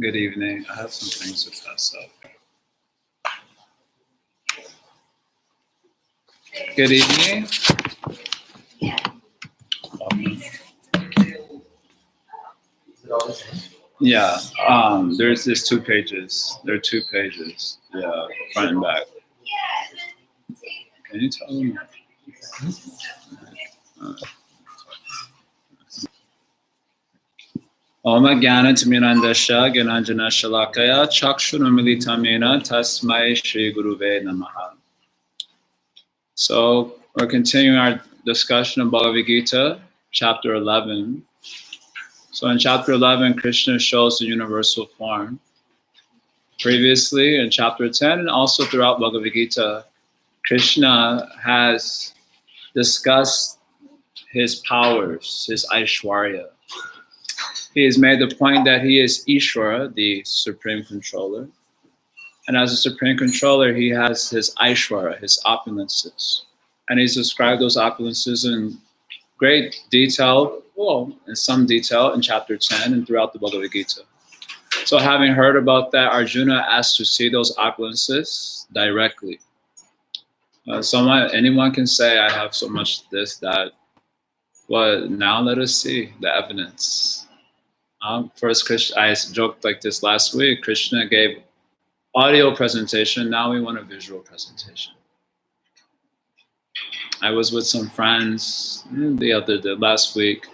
Good evening. I have some things to pass up. Good evening. Yeah. There's this 2 pages. There are 2 pages. Yeah, front and back. Can you tell them? Om Jnana-timirandasya Gyananjana Shalakaya Chakshunamilitamena Tasmai Shri Guruve Namaha. So we're continuing our discussion of Bhagavad-Gita, chapter 11. So in chapter 11, Krishna shows the universal form. Previously in chapter 10 and also throughout Bhagavad-Gita, Krishna has discussed his powers, his Aishwarya. He has made the point that he is Ishvara, the supreme controller. And as a supreme controller, he has his Aishvara, his opulences. And he's described those opulences in great detail, well, in some detail in chapter 10 and throughout the Bhagavad Gita. So having heard about that, Arjuna asked to see those opulences directly. Anyone can say, I have so much this, that. Well, now let us see the evidence. First, Krishna, I joked like this last week, Krishna gave audio presentation, now we want a visual presentation. I was with some friends last week,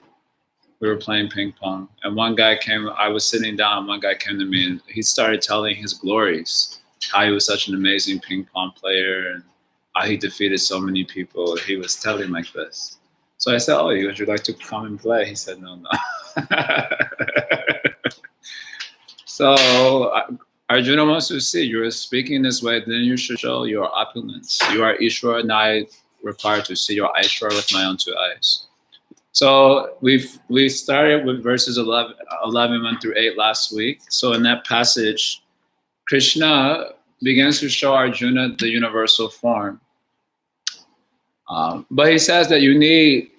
we were playing ping pong, and one guy came, I was sitting down, one guy came to me and he started telling his glories, how he was such an amazing ping pong player and how he defeated so many people. He was telling like this. So I said, oh, would you like to come and play? He said, no. So Arjuna wants to see, you're speaking this way, then you should show your opulence. You are Ishvara, now I required to see your Aishvara with my own 2 eyes. So we started with verses 11, 1 through 8 last week. So in that passage, Krishna begins to show Arjuna the universal form. But he says that you need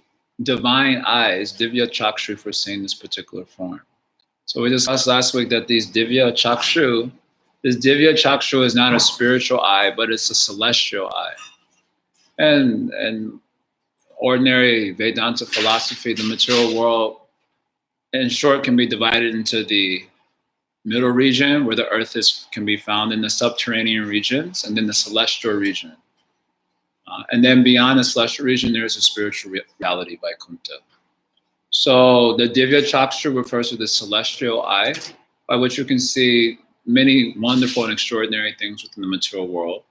divine eyes, divya chakshu, for seeing this particular form. So we discussed last week that this divya chakshu is not a spiritual eye, but it's a celestial eye. And ordinary Vedanta philosophy, the material world, in short, can be divided into the middle region, where the earth can be found, in the subterranean regions, and then the celestial region. And then beyond the celestial region, there is a spiritual reality, Vaikuntha. So the Divya Chakshu refers to the celestial eye, by which you can see many wonderful and extraordinary things within the material world,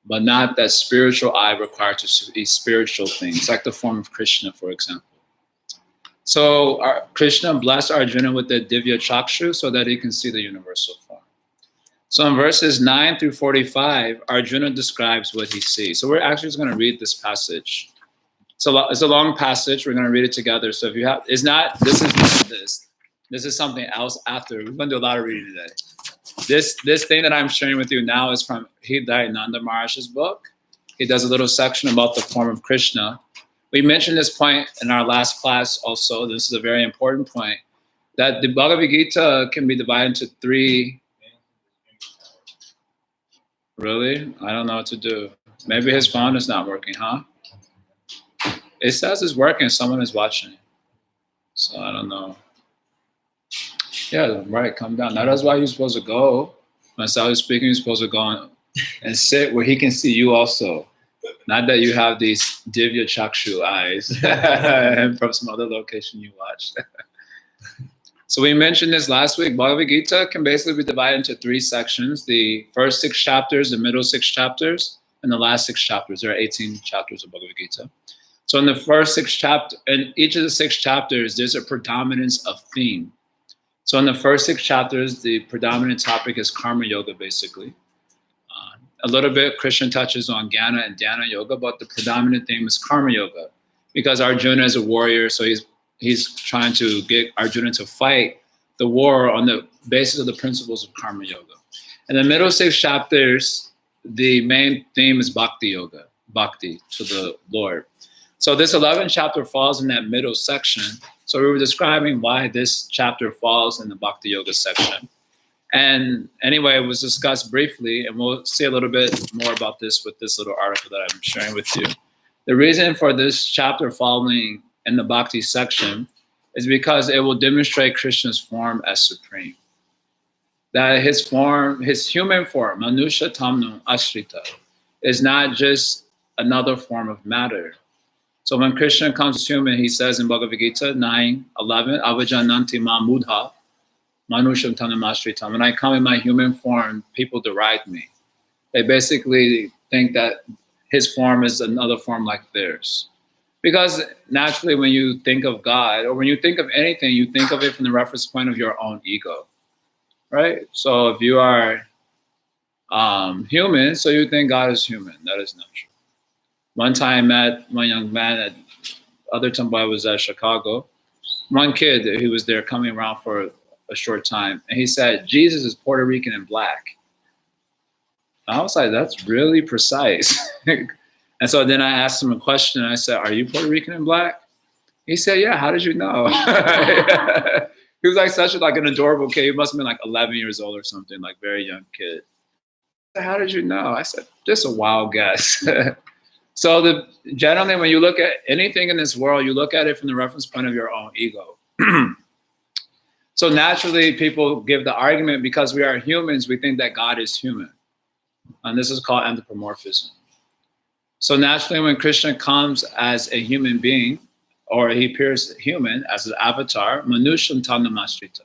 but not that spiritual eye required to see spiritual things, like the form of Krishna, for example. So Krishna blessed Arjuna with the Divya Chakshu so that he can see the universal form. So in verses 9 through 45, Arjuna describes what he sees. So we're actually just going to read this passage. So it's a long passage. We're going to read it together. So if you have, this is something else after. We're going to do a lot of reading today. This thing that I'm sharing with you now is from Hridayananda Maharaj's book. He does a little section about the form of Krishna. We mentioned this point in our last class also. This is a very important point, that the Bhagavad Gita can be divided into 3. Really? I don't know what to do. Maybe his phone is not working, huh? It says it's working, someone is watching. So I don't know. Yeah, right, come down. Now that's why you're supposed to go. When Sal is speaking, you're supposed to go and sit where he can see you also. Not that you have these Divya Chakshu eyes from some other location you watched. So we mentioned this last week. Bhagavad Gita can basically be divided into 3 sections. The first 6 chapters, the middle 6 chapters, and the last 6 chapters. There are 18 chapters of Bhagavad Gita. So in the first 6 chapters, in each of the 6 chapters, there's a predominance of theme. So in the first 6 chapters, the predominant topic is karma yoga, basically. A little bit, Krishna touches on Jnana and Dhyana yoga, but the predominant theme is karma yoga. Because Arjuna is a warrior, so he's trying to get Arjuna to fight the war on the basis of the principles of karma yoga. In the middle 6 chapters, the main theme is bhakti yoga, bhakti to the Lord. So this 11th chapter falls in that middle section. So we were describing why this chapter falls in the bhakti yoga section. And anyway, it was discussed briefly, and we'll see a little bit more about this with this little article that I'm sharing with you. The reason for this chapter following in the Bhakti section is because it will demonstrate Krishna's form as supreme. That his form, his human form, Manusha Tamnu Ashrita, is not just another form of matter. So when Krishna comes human, he says in Bhagavad-Gita 9:11, Avajananti ma mudha, Manusham Tanam Ashrita. When I come in my human form, people deride me. They basically think that his form is another form like theirs. Because naturally, when you think of God, or when you think of anything, you think of it from the reference point of your own ego, right? So if you are human, so you think God is human. That is not true. One time I met one young man at other time I was at Chicago. One kid, he was there coming around for a short time, and he said, Jesus is Puerto Rican and black. I was like, that's really precise. And so then I asked him a question. I said, are you Puerto Rican and black? He said, yeah, how did you know? He was like such an adorable kid. He must have been like 11 years old or something, like very young kid. How did you know? I said, just a wild guess. So generally, when you look at anything in this world, you look at it from the reference point of your own ego. So naturally, people give the argument because we are humans, we think that God is human. And this is called anthropomorphism. So naturally, when Krishna comes as a human being, or he appears human as an avatar, Manusham Tannamashrita.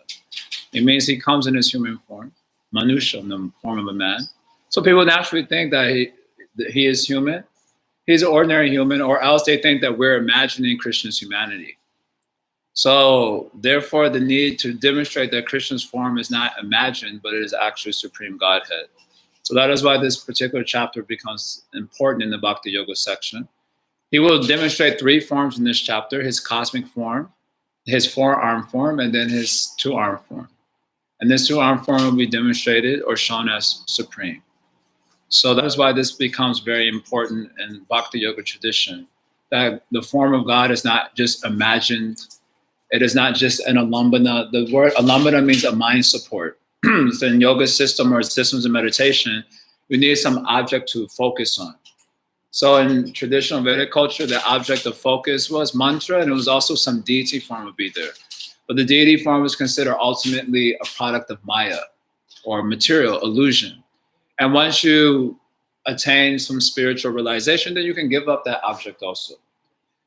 It means he comes in his human form, Manusham, the form of a man. So people naturally think that he is human. He's an ordinary human, or else they think that we're imagining Krishna's humanity. So therefore, the need to demonstrate that Krishna's form is not imagined, but it is actually Supreme Godhead. So that is why this particular chapter becomes important in the Bhakti Yoga section. He will demonstrate three forms in this chapter: his cosmic form, his four-arm form, and then his two-arm form. And this two-arm form will be demonstrated or shown as supreme. So that is why this becomes very important in Bhakti Yoga tradition, that the form of God is not just imagined. It is not just an alambana. The word alambana means a mind support. So in yoga system or systems of meditation, we need some object to focus on. So in traditional Vedic culture, the object of focus was mantra, and it was also some deity form would be there. But the deity form was considered ultimately a product of Maya, or material, illusion. And once you attain some spiritual realization, then you can give up that object also.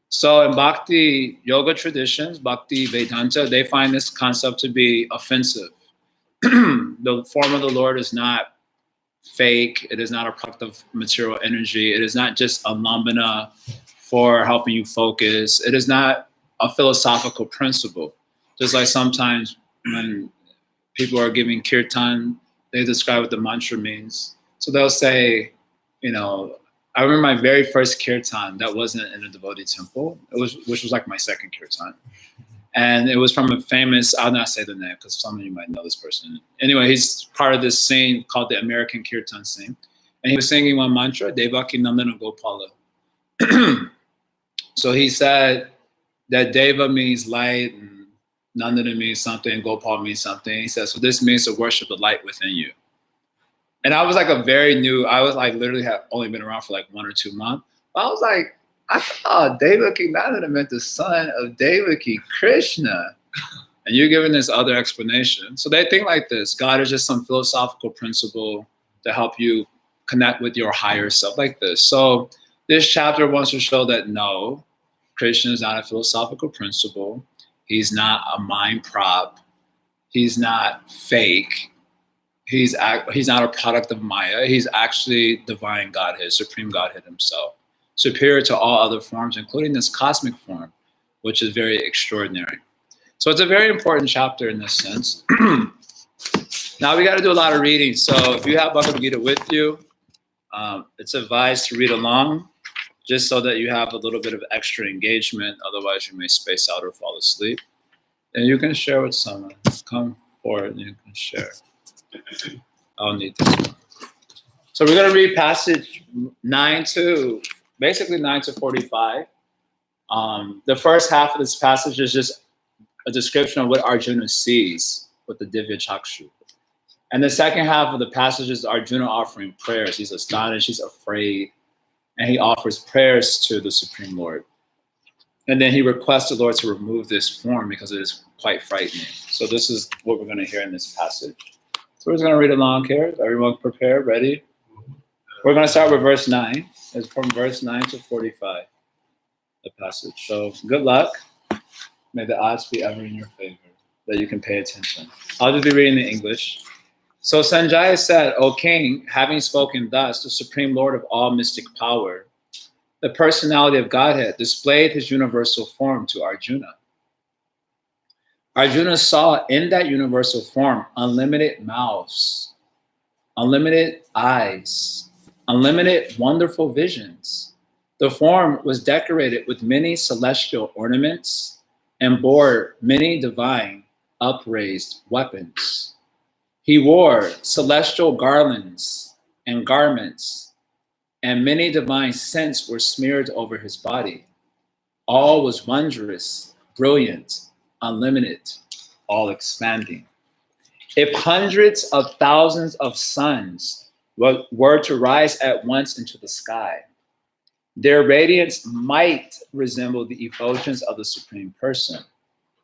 So in Bhakti Yoga traditions, Bhakti Vedanta, they find this concept to be offensive. The form of the Lord is not fake. It is not a product of material energy. It is not just a lambana for helping you focus. It is not a philosophical principle. Just like sometimes when people are giving kirtan, they describe what the mantra means. So they'll say, I remember my very first kirtan that wasn't in a devotee temple, which was like my second kirtan. And it was from a famous, I'll not say the name because some of you might know this person. Anyway, he's part of this scene called the American Kirtan scene. And he was singing one mantra, Devaki Nandana Gopala. So he said that Deva means light, and Nandana means something, and Gopal means something. He said, so this means to worship the light within you. And I was like literally had only been around for like 1 or 2 months. I was like, I thought Devaki Nandana meant the son of Devaki, Krishna. And you're giving this other explanation. So they think like this: God is just some philosophical principle to help you connect with your higher self, like this. So this chapter wants to show that no, Krishna is not a philosophical principle. He's not a mind prop. He's not fake. He's not a product of Maya. He's actually divine Godhead, Supreme Godhead himself, superior to all other forms, including this cosmic form, which is very extraordinary. So it's a very important chapter in this sense. Now we got to do a lot of reading. So if you have Bhagavad-Gita with you, it's advised to read along, just so that you have a little bit of extra engagement. Otherwise, you may space out or fall asleep. And you can share with someone. Come forward and you can share. I'll need this one. So we're going to read passage 9 to 45. The first half of this passage is just a description of what Arjuna sees with the Divya Chakshu. And the second half of the passage is Arjuna offering prayers. He's astonished, he's afraid, and he offers prayers to the Supreme Lord. And then he requests the Lord to remove this form because it is quite frightening. So this is what we're going to hear in this passage. So we're just going to read along here. Everyone prepared, ready? We're going to start with verse 9. It's from verse 9 to 45, the passage. So good luck. May the odds be ever in your favor, that you can pay attention. I'll just be reading the English. So Sanjaya said, O king, having spoken thus, the Supreme Lord of all mystic power, the personality of Godhead, displayed his universal form to Arjuna. Arjuna saw in that universal form unlimited mouths, unlimited eyes, unlimited wonderful visions. The form was decorated with many celestial ornaments and bore many divine upraised weapons. He wore celestial garlands and garments, and many divine scents were smeared over his body. All was wondrous, brilliant, unlimited, all expanding. If hundreds of thousands of suns were to rise at once into the sky, their radiance might resemble the effulgence of the Supreme Person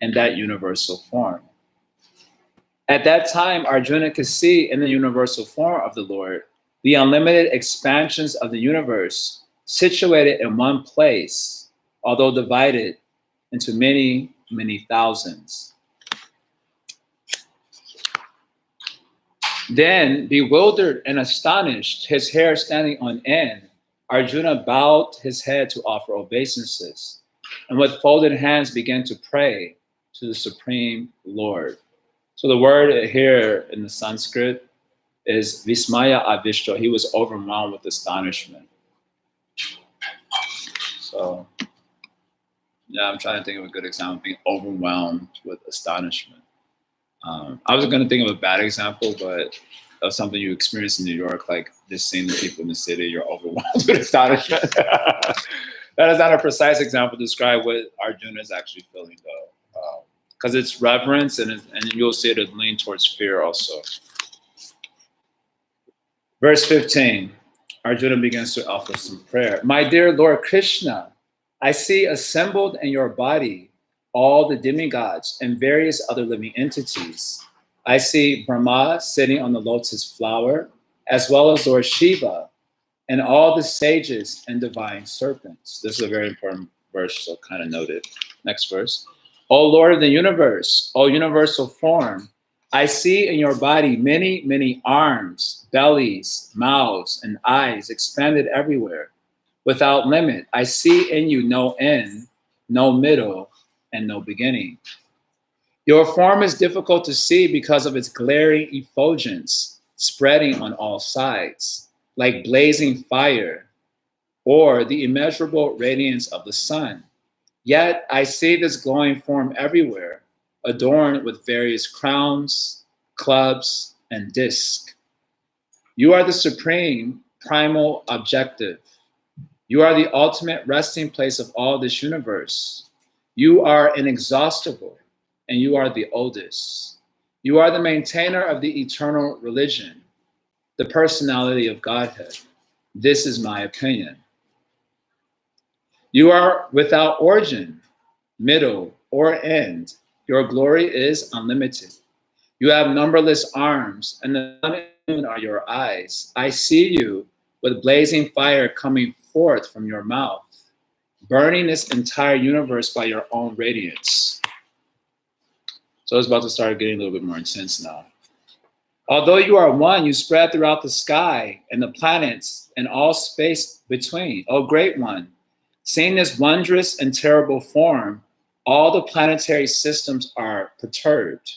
in that universal form. At that time, Arjuna could see in the universal form of the Lord the unlimited expansions of the universe situated in one place, although divided into many, many thousands. Then, bewildered and astonished, his hair standing on end, Arjuna bowed his head to offer obeisances, and with folded hands began to pray to the Supreme Lord. So the word here in the Sanskrit is Vismaya Avishto. He was overwhelmed with astonishment. So, yeah, I'm trying to think of a good example of being overwhelmed with astonishment. I was going to think of a bad example, but of something you experience in New York, like just seeing the people in the city, you're overwhelmed with astonishment. That is not a precise example to describe what Arjuna is actually feeling, though. Because it's reverence, and you'll see it lean towards fear also. Verse 15, Arjuna begins to offer some prayer. My dear Lord Krishna, I see assembled in your body all the demigods and various other living entities. I see Brahma sitting on the lotus flower, as well as Lord Shiva, and all the sages and divine serpents. This is a very important verse, so kind of note it. Next verse. O Lord of the universe, O universal form, I see in your body many, many arms, bellies, mouths, and eyes expanded everywhere, without limit. I see in you no end, no middle, and no beginning. Your form is difficult to see because of its glaring effulgence, spreading on all sides, like blazing fire, or the immeasurable radiance of the sun. Yet I see this glowing form everywhere, adorned with various crowns, clubs, and discs. You are the supreme, primal objective. You are the ultimate resting place of all this universe. You are inexhaustible, and you are the oldest. You are the maintainer of the eternal religion, the personality of Godhead. This is my opinion. You are without origin, middle, or end. Your glory is unlimited. You have numberless arms, and the sun are your eyes. I see you with blazing fire coming forth from your mouth, burning this entire universe by your own radiance. So it's about to start getting a little bit more intense now. Although you are one, you spread throughout the sky and the planets and all space between. O great one, seeing this wondrous and terrible form, all the planetary systems are perturbed.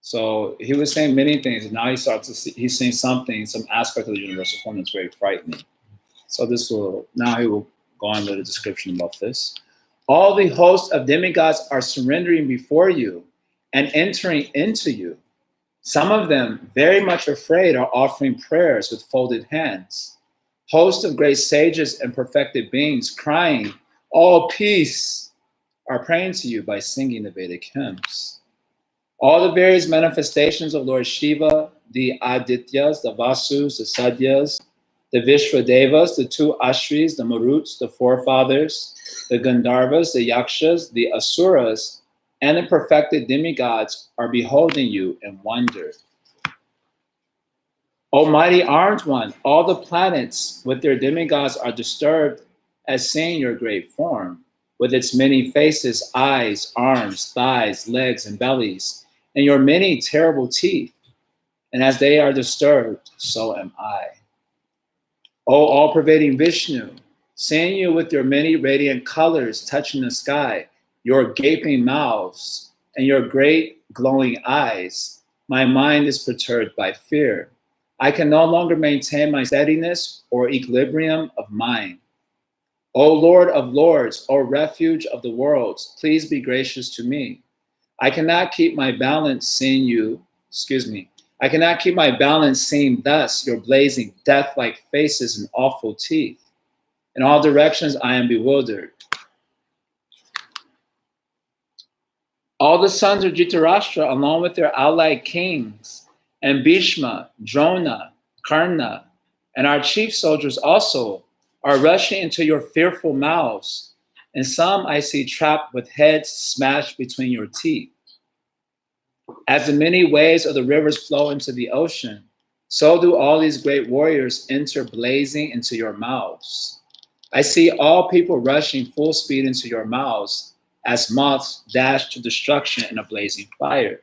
So he was saying many things, and now he starts to see, he's seeing something, some aspect of the universal form that's very frightening. So now he will go on with a description about this. All the hosts of demigods are surrendering before you and entering into you. Some of them, very much afraid, are offering prayers with folded hands. Hosts of great sages and perfected beings crying, all peace, are praying to you by singing the Vedic hymns. All the various manifestations of Lord Shiva, the Adityas, the Vasus, the Sadyas, the Vishwadevas, the two Ashris, the Maruts, the forefathers, the Gandharvas, the Yakshas, the Asuras, and the perfected demigods are beholding you in wonder. O mighty armed one, all the planets with their demigods are disturbed at seeing your great form, with its many faces, eyes, arms, thighs, legs, and bellies, and your many terrible teeth. And as they are disturbed, so am I. O all-pervading Vishnu, seeing you with your many radiant colors touching the sky, your gaping mouths, and your great glowing eyes, my mind is perturbed by fear. I can no longer maintain my steadiness or equilibrium of mind. O Lord of Lords, O refuge of the worlds, please be gracious to me. I cannot keep my balance seeing I cannot keep my balance seeing thus your blazing death-like faces and awful teeth. In all directions I am bewildered. All the sons of Dhritarashtra, along with their allied kings, and Bhishma, Drona, Karna, and our chief soldiers also are rushing into your fearful mouths, and some I see trapped with heads smashed between your teeth. As the many waves of the rivers flow into the ocean, so do all these great warriors enter blazing into your mouths. I see all people rushing full speed into your mouths as moths dash to destruction in a blazing fire.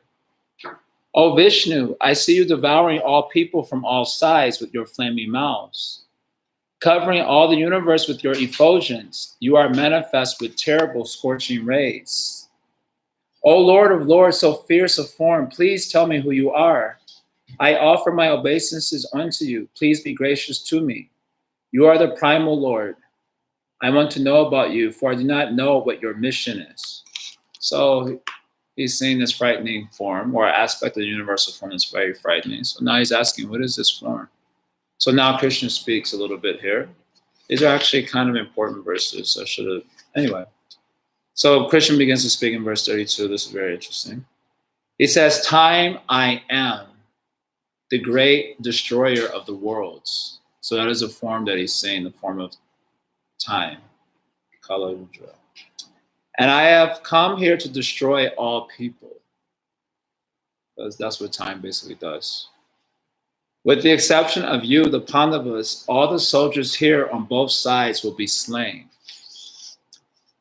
O Vishnu, I see you devouring all people from all sides with your flaming mouths. Covering all the universe with your effulgence, you are manifest with terrible scorching rays. O Lord of Lords, so fierce of form, please tell me who you are. I offer my obeisances unto you. Please be gracious to me. You are the primal Lord. I want to know about you, for I do not know what your mission is. So he's seeing this frightening form or aspect of the universal form that's very frightening. So now he's asking, what is this form? So now Krishna speaks a little bit here. These are actually kind of important verses. Anyway. So Krishna begins to speak in verse 32. This is very interesting. He says, time I am, the great destroyer of the worlds. So that is a form that he's saying, the form of time. Kala Rudra. And I have come here to destroy all people. Because that's what time basically does. With the exception of you, the Pandavas, all the soldiers here on both sides will be slain.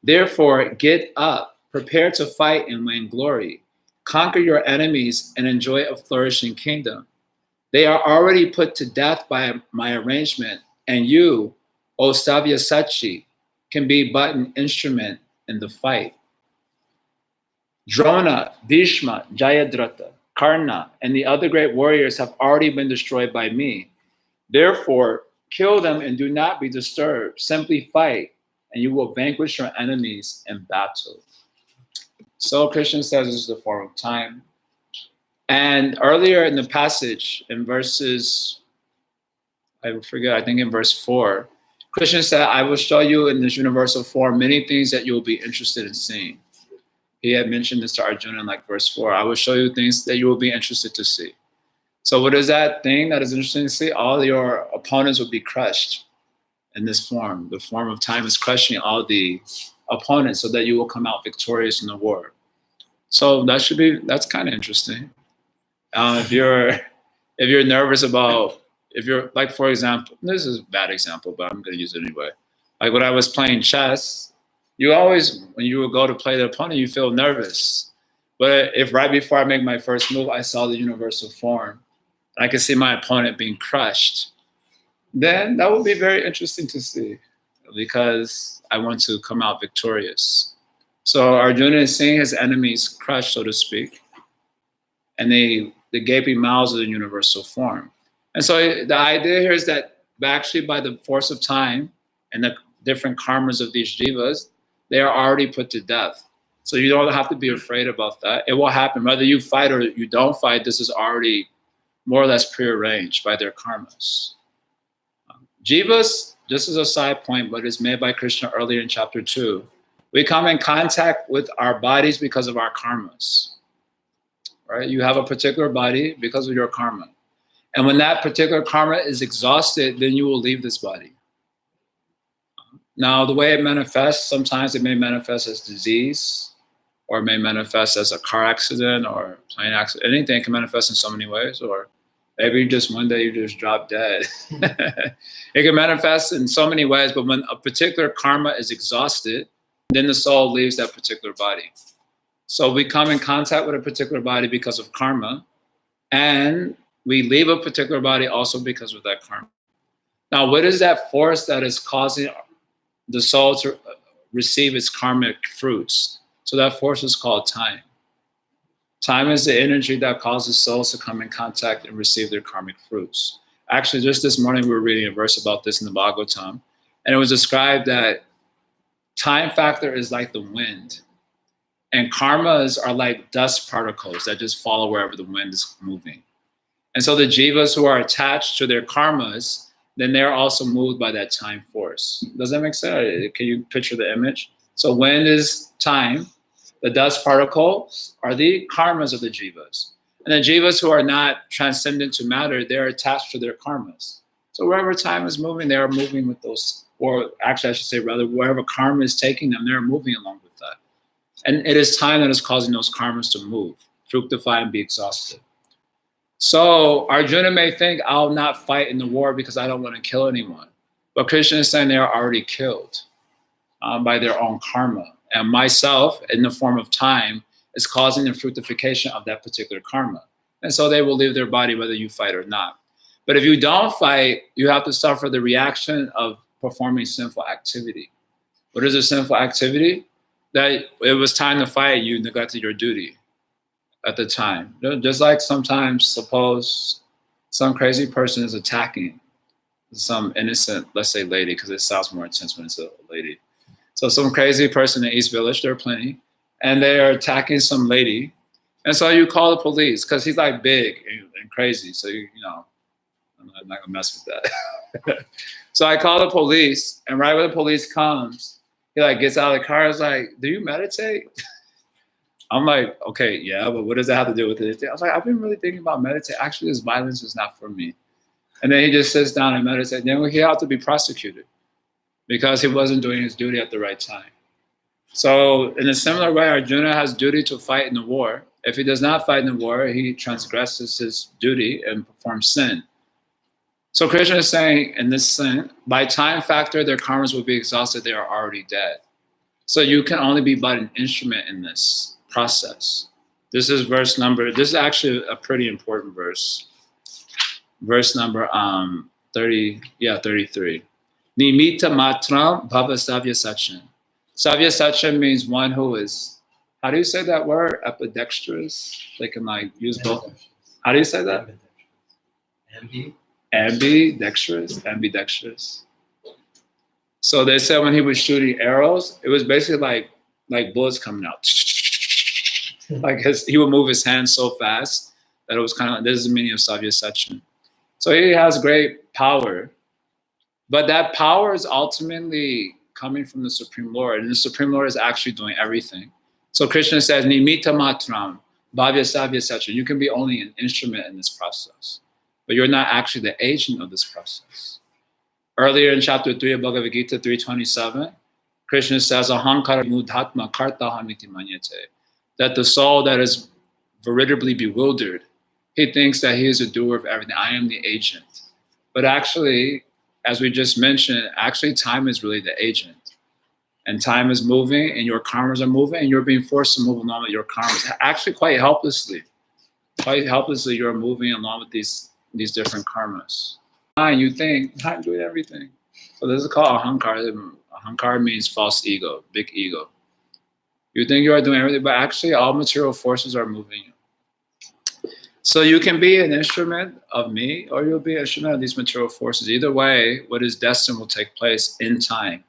Therefore, get up, prepare to fight and win glory. Conquer your enemies and enjoy a flourishing kingdom. They are already put to death by my arrangement, and you, O Savyasachi, can be but an instrument in the fight. Drona, Bhishma, Jayadratha, Karna, and the other great warriors have already been destroyed by me. Therefore, kill them and do not be disturbed. Simply fight, and you will vanquish your enemies in battle. So Krishna says this is the form of time. And earlier in the passage, in verses, I think in verse 4, Krishna said, I will show you in this universal form many things that you will be interested in seeing. He had mentioned this to Arjuna in like verse 4. I will show you things that you will be interested to see. So what is that thing that is interesting to see? All your opponents will be crushed in this form. The form of time is crushing all the opponents so that you will come out victorious in the war. So that's kind of interesting. If you're nervous about, like, for example, this is a bad example, but I'm going to use it anyway. Like when I was playing chess, you always, when you would go to play the opponent, you feel nervous. But if right before I make my first move, I saw the universal form, and I could see my opponent being crushed, then that would be very interesting to see because I want to come out victorious. So Arjuna is seeing his enemies crushed, so to speak, and the gaping mouths of the universal form. And so the idea here is that actually by the force of time and the different karmas of these jivas, they are already put to death. So you don't have to be afraid about that. It will happen. Whether you fight or you don't fight, this is already more or less prearranged by their karmas. Jivas, just as a side point, but is made by Krishna earlier in chapter 2. We come in contact with our bodies because of our karmas, right? You have a particular body because of your karma. And when that particular karma is exhausted, then you will leave this body. Now, the way it manifests, sometimes it may manifest as disease, or it may manifest as a car accident or plane accident. Anything can manifest in so many ways, or maybe just one day you just drop dead. It can manifest in so many ways, but when a particular karma is exhausted, then the soul leaves that particular body. So we come in contact with a particular body because of karma, and we leave a particular body also because of that karma. Now, what is that force that is causing the soul to receive its karmic fruits? So that force is called time. Time is the energy that causes souls to come in contact and receive their karmic fruits. Actually, just this morning, we were reading a verse about this in the Bhagavad-Gita, and it was described that time factor is like the wind, and karmas are like dust particles that just follow wherever the wind is moving. And so the jivas who are attached to their karmas, then they're also moved by that time force. Does that make sense? Can you picture the image? So wind is time. The dust particles are the karmas of the jivas. And the jivas who are not transcendent to matter, they're attached to their karmas. So wherever time is moving, they are moving with those, or actually I should say rather, wherever karma is taking them, they're moving along with that. And it is time that is causing those karmas to move, fructify, and be exhausted. So Arjuna may think, I'll not fight in the war because I don't want to kill anyone. But Krishna is saying they are already killed by their own karma. And myself, in the form of time, is causing the fructification of that particular karma. And so they will leave their body whether you fight or not. But if you don't fight, you have to suffer the reaction of performing sinful activity. What is a sinful activity? That it was time to fight, you neglected your duty at the time. Just like sometimes, suppose some crazy person is attacking some innocent, let's say lady, because it sounds more intense when it's a lady. So some crazy person in East Village, there are plenty, and they are attacking some lady. And so you call the police because he's like big and crazy. So, you know, I'm not gonna mess with that. So I call the police, and right when the police comes, he like gets out of the car, is like, do you meditate? I'm like, okay, yeah, but what does that have to do with it? I was like, I've been really thinking about meditate. Actually, this violence is not for me. And then he just sits down and meditates. Then he had to be prosecuted because he wasn't doing his duty at the right time. So in a similar way, Arjuna has duty to fight in the war. If he does not fight in the war, he transgresses his duty and performs sin. So Krishna is saying in this sin, by time factor, their karmas will be exhausted. They are already dead. So you can only be but an instrument in this process. This is verse number, this is actually a pretty important verse. Verse number 33. Nimitta matram bhava savya sachin. Savya sachin means one who is, how do you say that word? Ambidextrous? They can like use both. How do you say that? Ambidextrous. So they said when he was shooting arrows, it was basically like bullets coming out. Like he would move his hands so fast that it was kind of like, this is the meaning of Savya Sachin. So he has great power, but that power is ultimately coming from the Supreme Lord, and the Supreme Lord is actually doing everything. So Krishna says, Nimitta matram, bhavya savya sachin. You can be only an instrument in this process, but you're not actually the agent of this process. Earlier in chapter 3 of Bhagavad-Gita 3:27, Krishna says, Ahankara mudhatma kartahamiti manyate, that the soul that is veritably bewildered, he thinks that he is a doer of everything. I am the agent. But actually, as we just mentioned, actually time is really the agent. And time is moving, and your karmas are moving, and you're being forced to move along with your karmas. Actually, quite helplessly. Quite helplessly, you're moving along with these different karmas. And you think, I'm doing everything. So this is called ahankara. Ahankara means false ego, big ego. You think you are doing everything, but actually all material forces are moving you. So you can be an instrument of me, or you'll be an instrument of these material forces. Either way, what is destined will take place in time.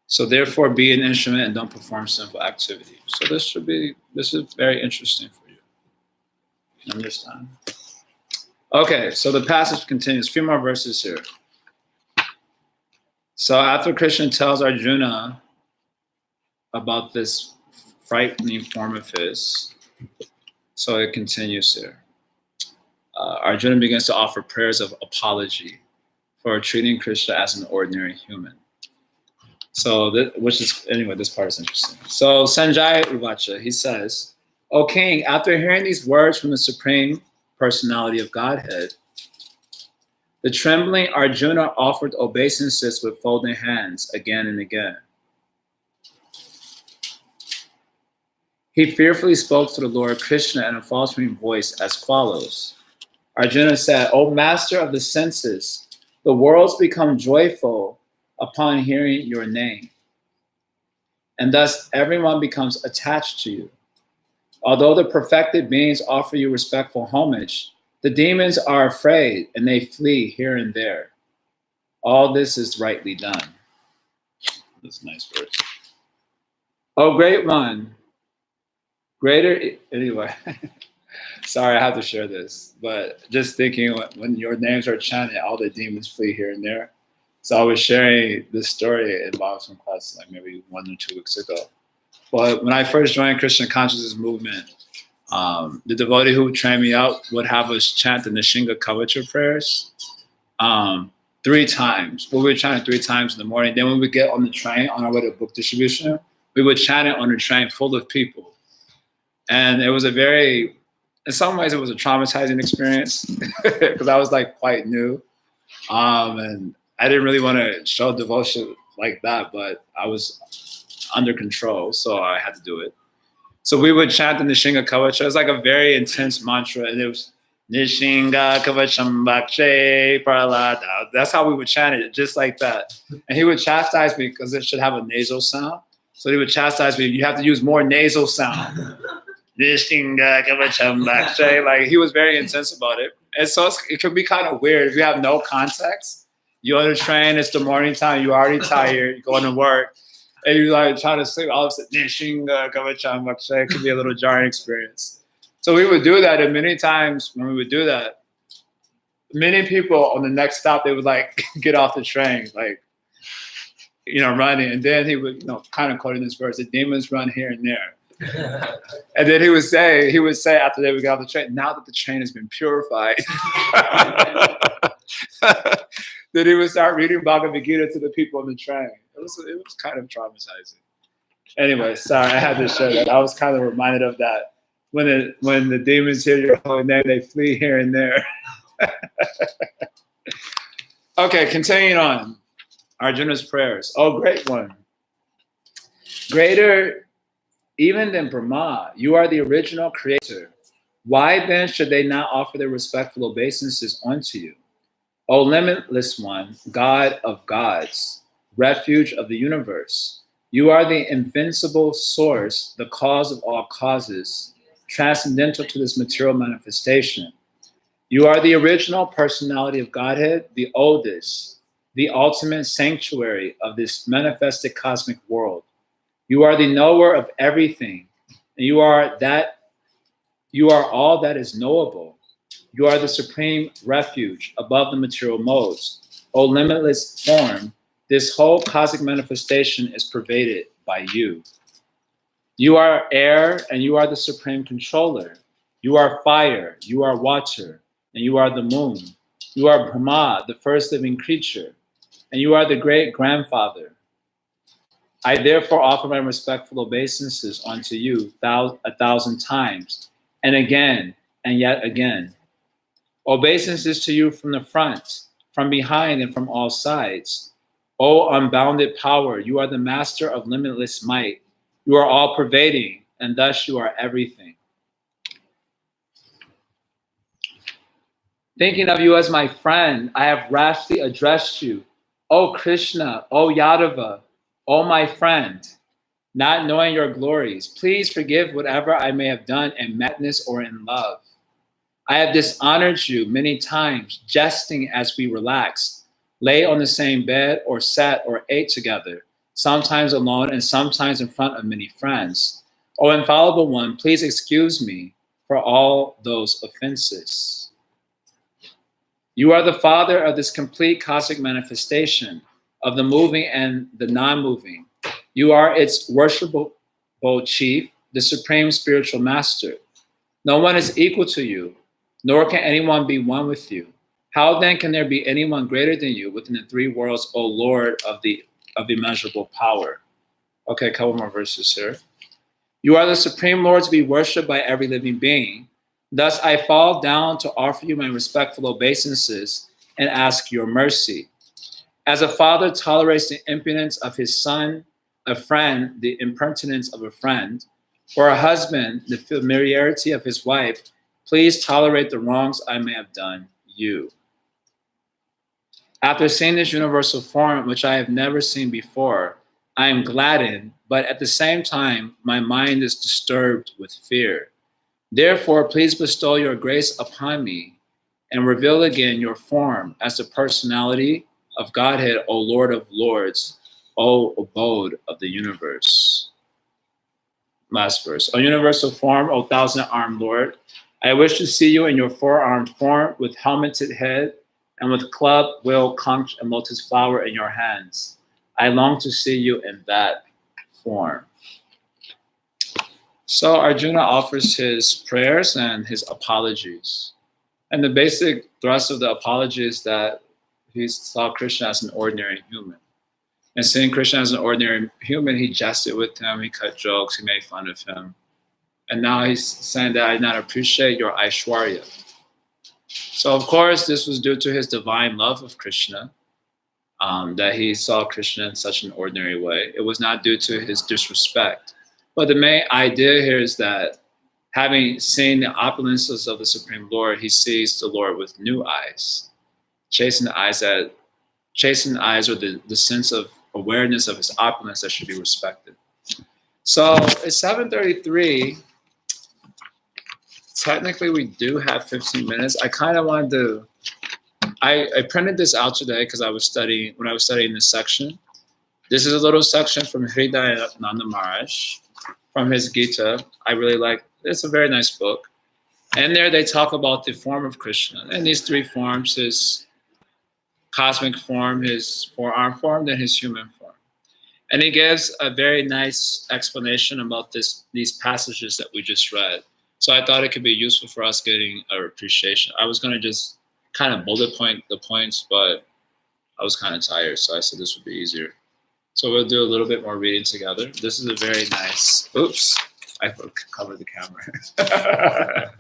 So therefore, be an instrument and don't perform sinful activity. So this is very interesting for you. You understand? Okay, so the passage continues. A few more verses here. So after Krishna tells Arjuna about this frightening form of his, So it continues here. Arjuna begins to offer prayers of apology for treating Krishna as an ordinary human. So, this part is interesting. So Sanjaya Uvacha, he says, O king, after hearing these words from the Supreme Personality of Godhead, the trembling Arjuna offered obeisances with folding hands again and again. He fearfully spoke to the Lord Krishna in a faltering voice as follows. Arjuna said, O master of the senses, the worlds become joyful upon hearing your name, and thus everyone becomes attached to you. Although the perfected beings offer you respectful homage, the demons are afraid and they flee here and there. All this is rightly done. That's a nice verse. Oh, great one. Anyway, sorry, I have to share this, but just thinking when your names are chanted, all the demons flee here and there. So I was sharing this story in Bhagavad class like maybe 1 or 2 weeks ago. But when I first joined Krishna consciousness movement, the devotee who trained me out would have us chant the Nishinga Kavacha prayers 3 times. We would chant it 3 times in the morning. Then when we get on the train on our way to book distribution, we would chant it on a train full of people. And it was in some ways, it was a traumatizing experience because I was like quite new. And I didn't really want to show devotion like that, but I was under control, so I had to do it. So we would chant the Nishinga Kavacha. It was like a very intense mantra, and it was Nishinga Kavacham Bakshe Paralada. That's how we would chant it, just like that. And he would chastise me because it should have a nasal sound. So he would chastise me, you have to use more nasal sound. Nishinga Kavacham Bakshe. Like, he was very intense about it. And so it can be kind of weird if you have no context. You're on the train, it's the morning time, you're already tired, you're going to work, and you're like trying to sleep, all of a sudden, it could be a little jarring experience. So we would do that, and many times when we would do that, many people on the next stop, they would like get off the train, like, running. And then he would, kind of quoting this verse, the demons run here and there. And then he would say after they would get off the train, now that the train has been purified, then he would start reading Bhagavad-Gita to the people on the train. It was kind of traumatizing. Anyway, sorry, I had to share that. I was kind of reminded of that. When the demons hear your holy name, they flee here and there. Okay, continuing on. Arjuna's prayers. Oh, great one. Greater even than Brahma, you are the original creator. Why then should they not offer their respectful obeisances unto you? O limitless one, God of gods, refuge of the universe, you are the invincible source, the cause of all causes, transcendental to this material manifestation. You are the original personality of Godhead, the oldest, the ultimate sanctuary of this manifested cosmic world. You are the knower of everything, and you are all that is knowable. You are the supreme refuge above the material modes. O limitless form, this whole cosmic manifestation is pervaded by you. You are air, and you are the supreme controller. You are fire, you are water, and you are the moon. You are Brahma, the first living creature, and you are the great grandfather. I therefore offer my respectful obeisances unto you 1,000 times, and again, and yet again. Obeisances to you from the front, from behind, and from all sides. O unbounded power, you are the master of limitless might. You are all pervading, and thus you are everything. Thinking of you as my friend, I have rashly addressed you. O Krishna, O Yadava, O my friend, not knowing your glories, please forgive whatever I may have done in madness or in love. I have dishonored you many times, jesting as we relaxed, lay on the same bed, or sat or ate together, sometimes alone and sometimes in front of many friends. O infallible one, please excuse me for all those offenses. You are the father of this complete cosmic manifestation, of the moving and the non-moving. You are its worshipable chief, the supreme spiritual master. No one is equal to you, nor can anyone be one with you. How then can there be anyone greater than you within the three worlds, O Lord of immeasurable power? Okay, a couple more verses here. You are the supreme Lord to be worshipped by every living being. Thus I fall down to offer you my respectful obeisances and ask your mercy. As a father tolerates the impudence of his son, a friend the impertinence of a friend, or a husband the familiarity of his wife, please tolerate the wrongs I may have done you. After seeing this universal form, which I have never seen before, I am gladdened, but at the same time, my mind is disturbed with fear. Therefore, please bestow your grace upon me and reveal again your form as the personality of Godhead, O Lord of Lords, O abode of the universe. Last verse. O universal form, O thousand-armed Lord, I wish to see you in your four-armed form with helmeted head and with club, wheel, conch, and lotus flower in your hands. I long to see you in that form. So Arjuna offers his prayers and his apologies. And the basic thrust of the apology is that he saw Krishna as an ordinary human. And seeing Krishna as an ordinary human, he jested with him, he cut jokes, he made fun of him. And now he's saying that I did not appreciate your Aishwarya. So of course, this was due to his divine love of Krishna, that he saw Krishna in such an ordinary way. It was not due to his disrespect. But the main idea here is that having seen the opulences of the Supreme Lord, he sees the Lord with new eyes. Chastened eyes or the sense of awareness of his opulence that should be respected. So it's 7:33. Technically, we do have 15 minutes. I kind of wanted to, I printed this out today because when I was studying this section. This is a little section from Hridaya Nanda Maharaj, from his Gita. I really like, it's a very nice book. And there they talk about the form of Krishna. And these three forms, his cosmic form, his four-arm form, then his human form. And he gives a very nice explanation about these passages that we just read. So I thought it could be useful for us getting our appreciation. I was going to just kind of bullet point the points, but I was kind of tired, so I said this would be easier. So we'll do a little bit more reading together. This is a very nice, oops, I covered the camera.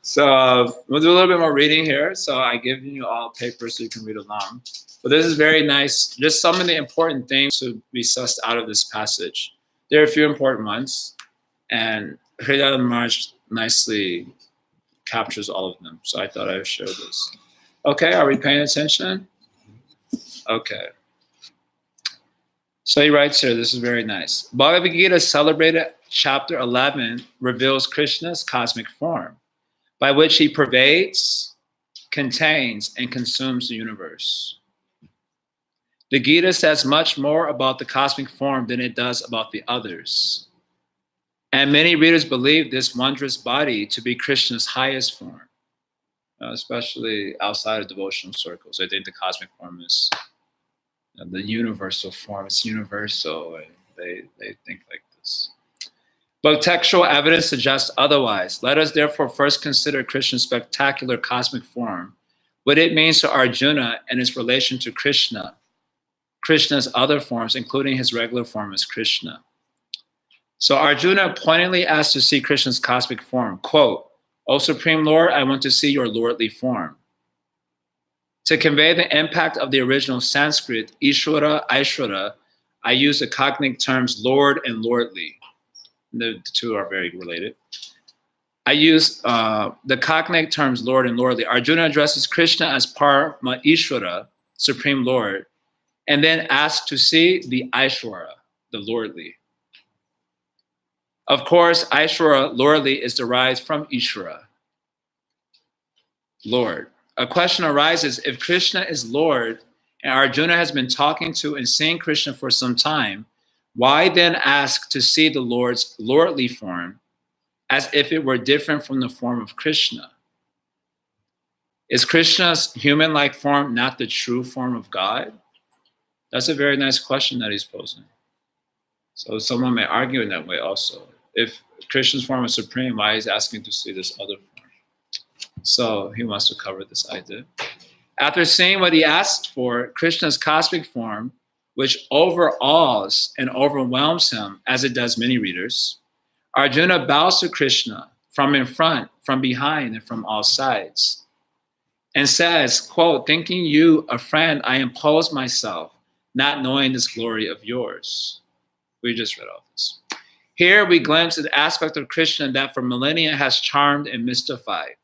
So we'll do a little bit more reading here. So I give you all papers so you can read along. But this is very nice. Just some of the important things to be sussed out of this passage. There are a few important ones. And Hridaya Maharaj nicely captures all of them. So I thought I would share this. Okay, are we paying attention? Okay. So he writes here, this is very nice. Bhagavad-Gita celebrated chapter 11 reveals Krishna's cosmic form, by which he pervades, contains, and consumes the universe. The Gita says much more about the cosmic form than it does about the others. And many readers believe this wondrous body to be Krishna's highest form, especially outside of devotional circles. I think the cosmic form is the universal form. It's universal. And they think like this. But textual evidence suggests otherwise. Let us therefore first consider Krishna's spectacular cosmic form, what it means to Arjuna and its relation to Krishna, Krishna's other forms, including his regular form as Krishna. So Arjuna pointedly asked to see Krishna's cosmic form. Quote, O Supreme Lord, I want to see your lordly form. To convey the impact of the original Sanskrit, Ishvara, Aishvara, I use the cognate terms Lord and lordly. The two are very related. I use the cognate terms Lord and lordly. Arjuna addresses Krishna as Parama Ishvara, Supreme Lord, and then asks to see the Aishvara, the lordly. Of course, Aishvara, lordly, is derived from Ishvara, Lord. A question arises, if Krishna is Lord and Arjuna has been talking to and seeing Krishna for some time, why then ask to see the Lord's lordly form as if it were different from the form of Krishna? Is Krishna's human-like form not the true form of God? That's a very nice question that he's posing. So someone may argue in that way also. if Krishna's form is supreme, why is he asking to see this other form? So he wants to cover this idea. After seeing what he asked for, Krishna's cosmic form, which overawes and overwhelms him, as it does many readers, Arjuna bows to Krishna from in front, from behind, and from all sides, and says, quote, thinking you a friend, I impose myself, not knowing this glory of yours. We just read all this. Here we glimpse an aspect of Krishna that for millennia has charmed and mystified.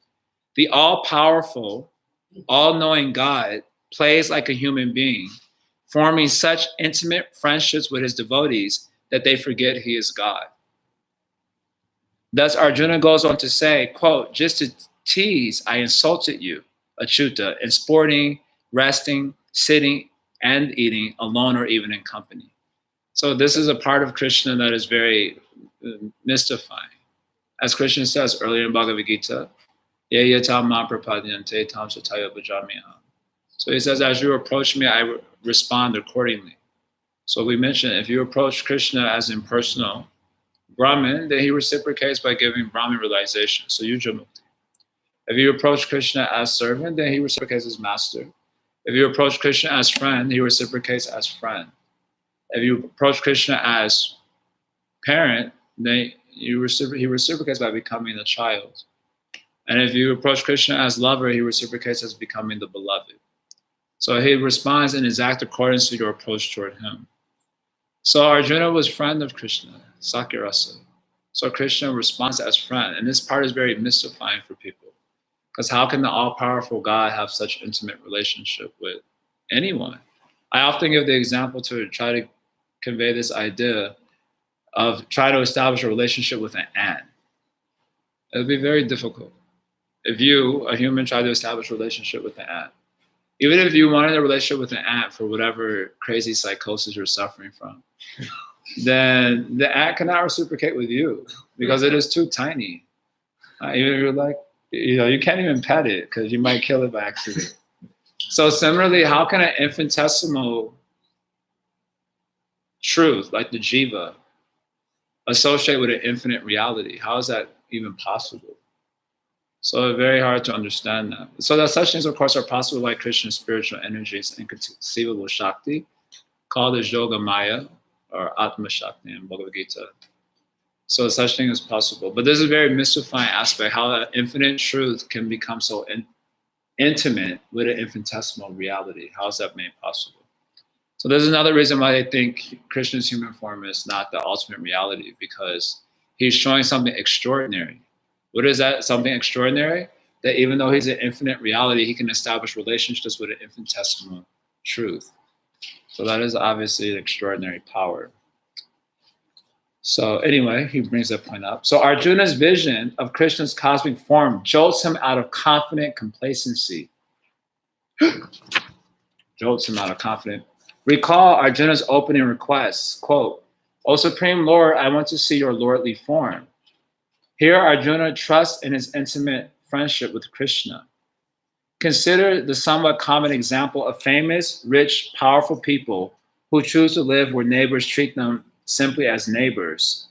The all-powerful, all-knowing God plays like a human being, forming such intimate friendships with his devotees that they forget he is God. Thus Arjuna goes on to say, quote, just to tease, I insulted you, Achyuta, in sporting, resting, sitting, and eating, alone or even in company. So this is a part of Krishna that is very mystifying. As Krishna says earlier in Bhagavad-Gita, so he says, as you approach me, I respond accordingly. So we mentioned, if you approach Krishna as impersonal Brahman, then he reciprocates by giving Brahman realization, so yujamukti. If you approach Krishna as servant, then he reciprocates as master. If you approach Krishna as friend, he reciprocates as friend. If you approach Krishna as parent, then he reciprocates by becoming a child. And if you approach Krishna as lover, he reciprocates as becoming the beloved. So he responds in exact accordance to your approach toward him. So Arjuna was friend of Krishna, Sakirasa. So Krishna responds as friend. And this part is very mystifying for people. Because how can the all-powerful God have such intimate relationship with anyone? I often give the example to try to convey this idea of try to establish a relationship with an ant. It would be very difficult. If you, a human, try to establish a relationship with an ant, even if you wanted a relationship with an ant for whatever crazy psychosis you're suffering from, then the ant cannot reciprocate with you because it is too tiny. Even if you're like, you can't even pet it because you might kill it by accident. So similarly, how can an infinitesimal truth like the jiva associate with an infinite reality? How is that even possible? So it's very hard to understand that. So that such things, of course, are possible like Krishna's spiritual energies and conceivable Shakti, called as Yoga Maya or Atma Shakti in Bhagavad-Gita. So such thing is possible. But this is a very mystifying aspect, how that infinite truth can become so intimate with an infinitesimal reality. How is that made possible? So there's another reason why they think Krishna's human form is not the ultimate reality, because he's showing something extraordinary. What is that? Something extraordinary? That even though he's an infinite reality, he can establish relationships with an infinitesimal truth. So that is obviously an extraordinary power. So anyway, he brings that point up. So Arjuna's vision of Krishna's cosmic form jolts him out of confident complacency. Jolts him out of confident. Recall Arjuna's opening request, quote, O Supreme Lord, I want to see your lordly form. Here Arjuna trusts in his intimate friendship with Krishna. Consider the somewhat common example of famous, rich, powerful people who choose to live where neighbors treat them simply as neighbors,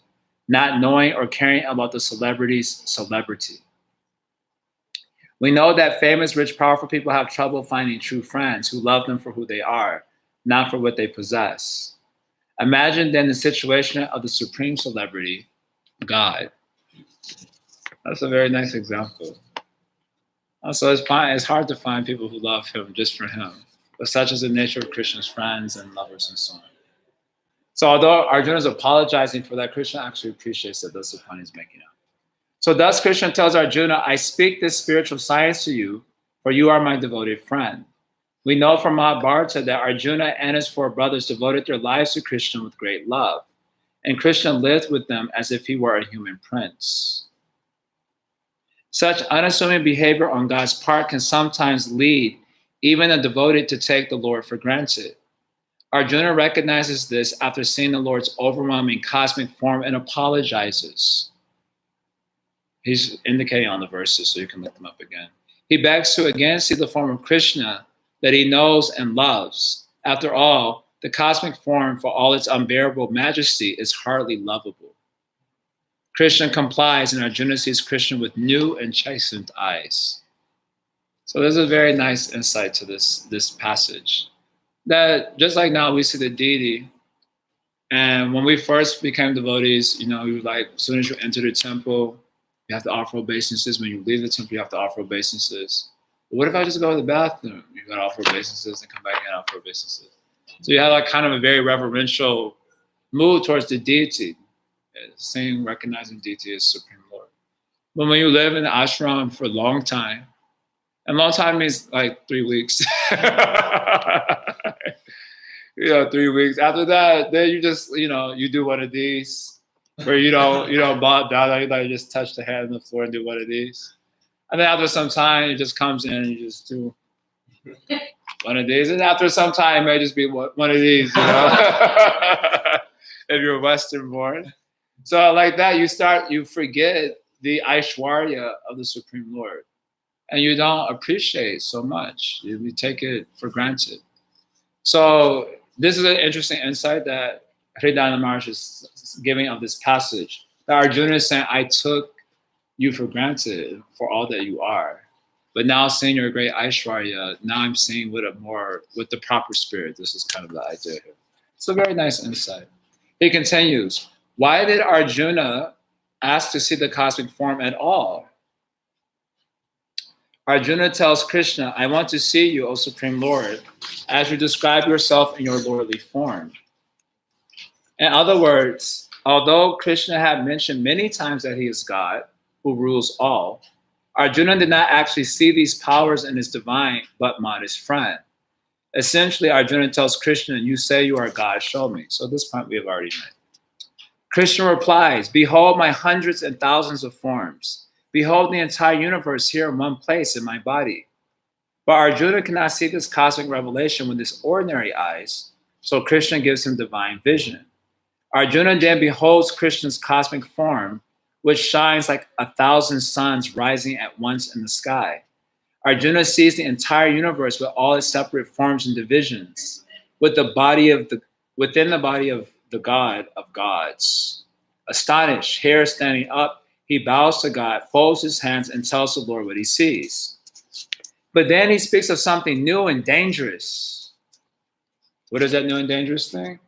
not knowing or caring about the celebrity's celebrity. We know that famous, rich, powerful people have trouble finding true friends who love them for who they are, not for what they possess. Imagine then the situation of the supreme celebrity, God. That's a very nice example. Also, it's hard to find people who love him just for him, but such is the nature of Krishna's friends and lovers and so on. So although Arjuna is apologizing for that, Krishna actually appreciates that that's the point he's making up. So thus Krishna tells Arjuna, I speak this spiritual science to you, for you are my devoted friend. We know from Mahabharata that Arjuna and his 4 brothers devoted their lives to Krishna with great love, and Krishna lived with them as if he were a human prince. Such unassuming behavior on God's part can sometimes lead even a devoted to take the Lord for granted. Arjuna recognizes this after seeing the Lord's overwhelming cosmic form and apologizes. He's indicating on the verses, so you can look them up again. He begs to again see the form of Krishna that he knows and loves. After all, the cosmic form, for all its unbearable majesty, is hardly lovable. Krishna complies, and Arjuna sees Krishna with new and chastened eyes. So there's a very nice insight to this passage. That just like now we see the deity, and when we first became devotees, you know, like as soon as you enter the temple, you have to offer obeisances. When you leave the temple, you have to offer obeisances. But what if I just go to the bathroom? You got to offer obeisances and come back and offer obeisances. So you have like kind of a very reverential mood towards the deity, saying recognizing deity as Supreme Lord. But when you live in the ashram for a long time, and long time means like 3 weeks. 3 weeks. After that, then you just, you do one of these, where you don't bow down, you just touch the hand on the floor and do one of these. And then after some time, it just comes in and you just do one of these. And after some time, it may just be one of these, if you're Western born. So like that, you forget the Aishwarya of the Supreme Lord. And you don't appreciate so much. You take it for granted. So this is an interesting insight that Hridayana Maharaj is giving of this passage. That Arjuna is saying, I took you for granted for all that you are. But now seeing your great Aishwarya, now I'm seeing with the proper spirit. This is kind of the idea here. It's a very nice insight. He continues, why did Arjuna ask to see the cosmic form at all? Arjuna tells Krishna, I want to see you, O Supreme Lord, as you describe yourself in your lordly form. In other words, although Krishna had mentioned many times that he is God, who rules all, Arjuna did not actually see these powers in his divine but modest friend. Essentially, Arjuna tells Krishna, you say you are God, show me. So this point we have already made. Krishna replies, behold my hundreds and thousands of forms. Behold the entire universe here in one place in my body. But Arjuna cannot see this cosmic revelation with his ordinary eyes, so Krishna gives him divine vision. Arjuna then beholds Krishna's cosmic form, which shines like 1,000 suns rising at once in the sky. Arjuna sees the entire universe with all its separate forms and divisions, within the body of the God of gods. Astonished, hair standing up, he bows to God, folds his hands, and tells the Lord what he sees. But then he speaks of something new and dangerous. What is that new and dangerous thing?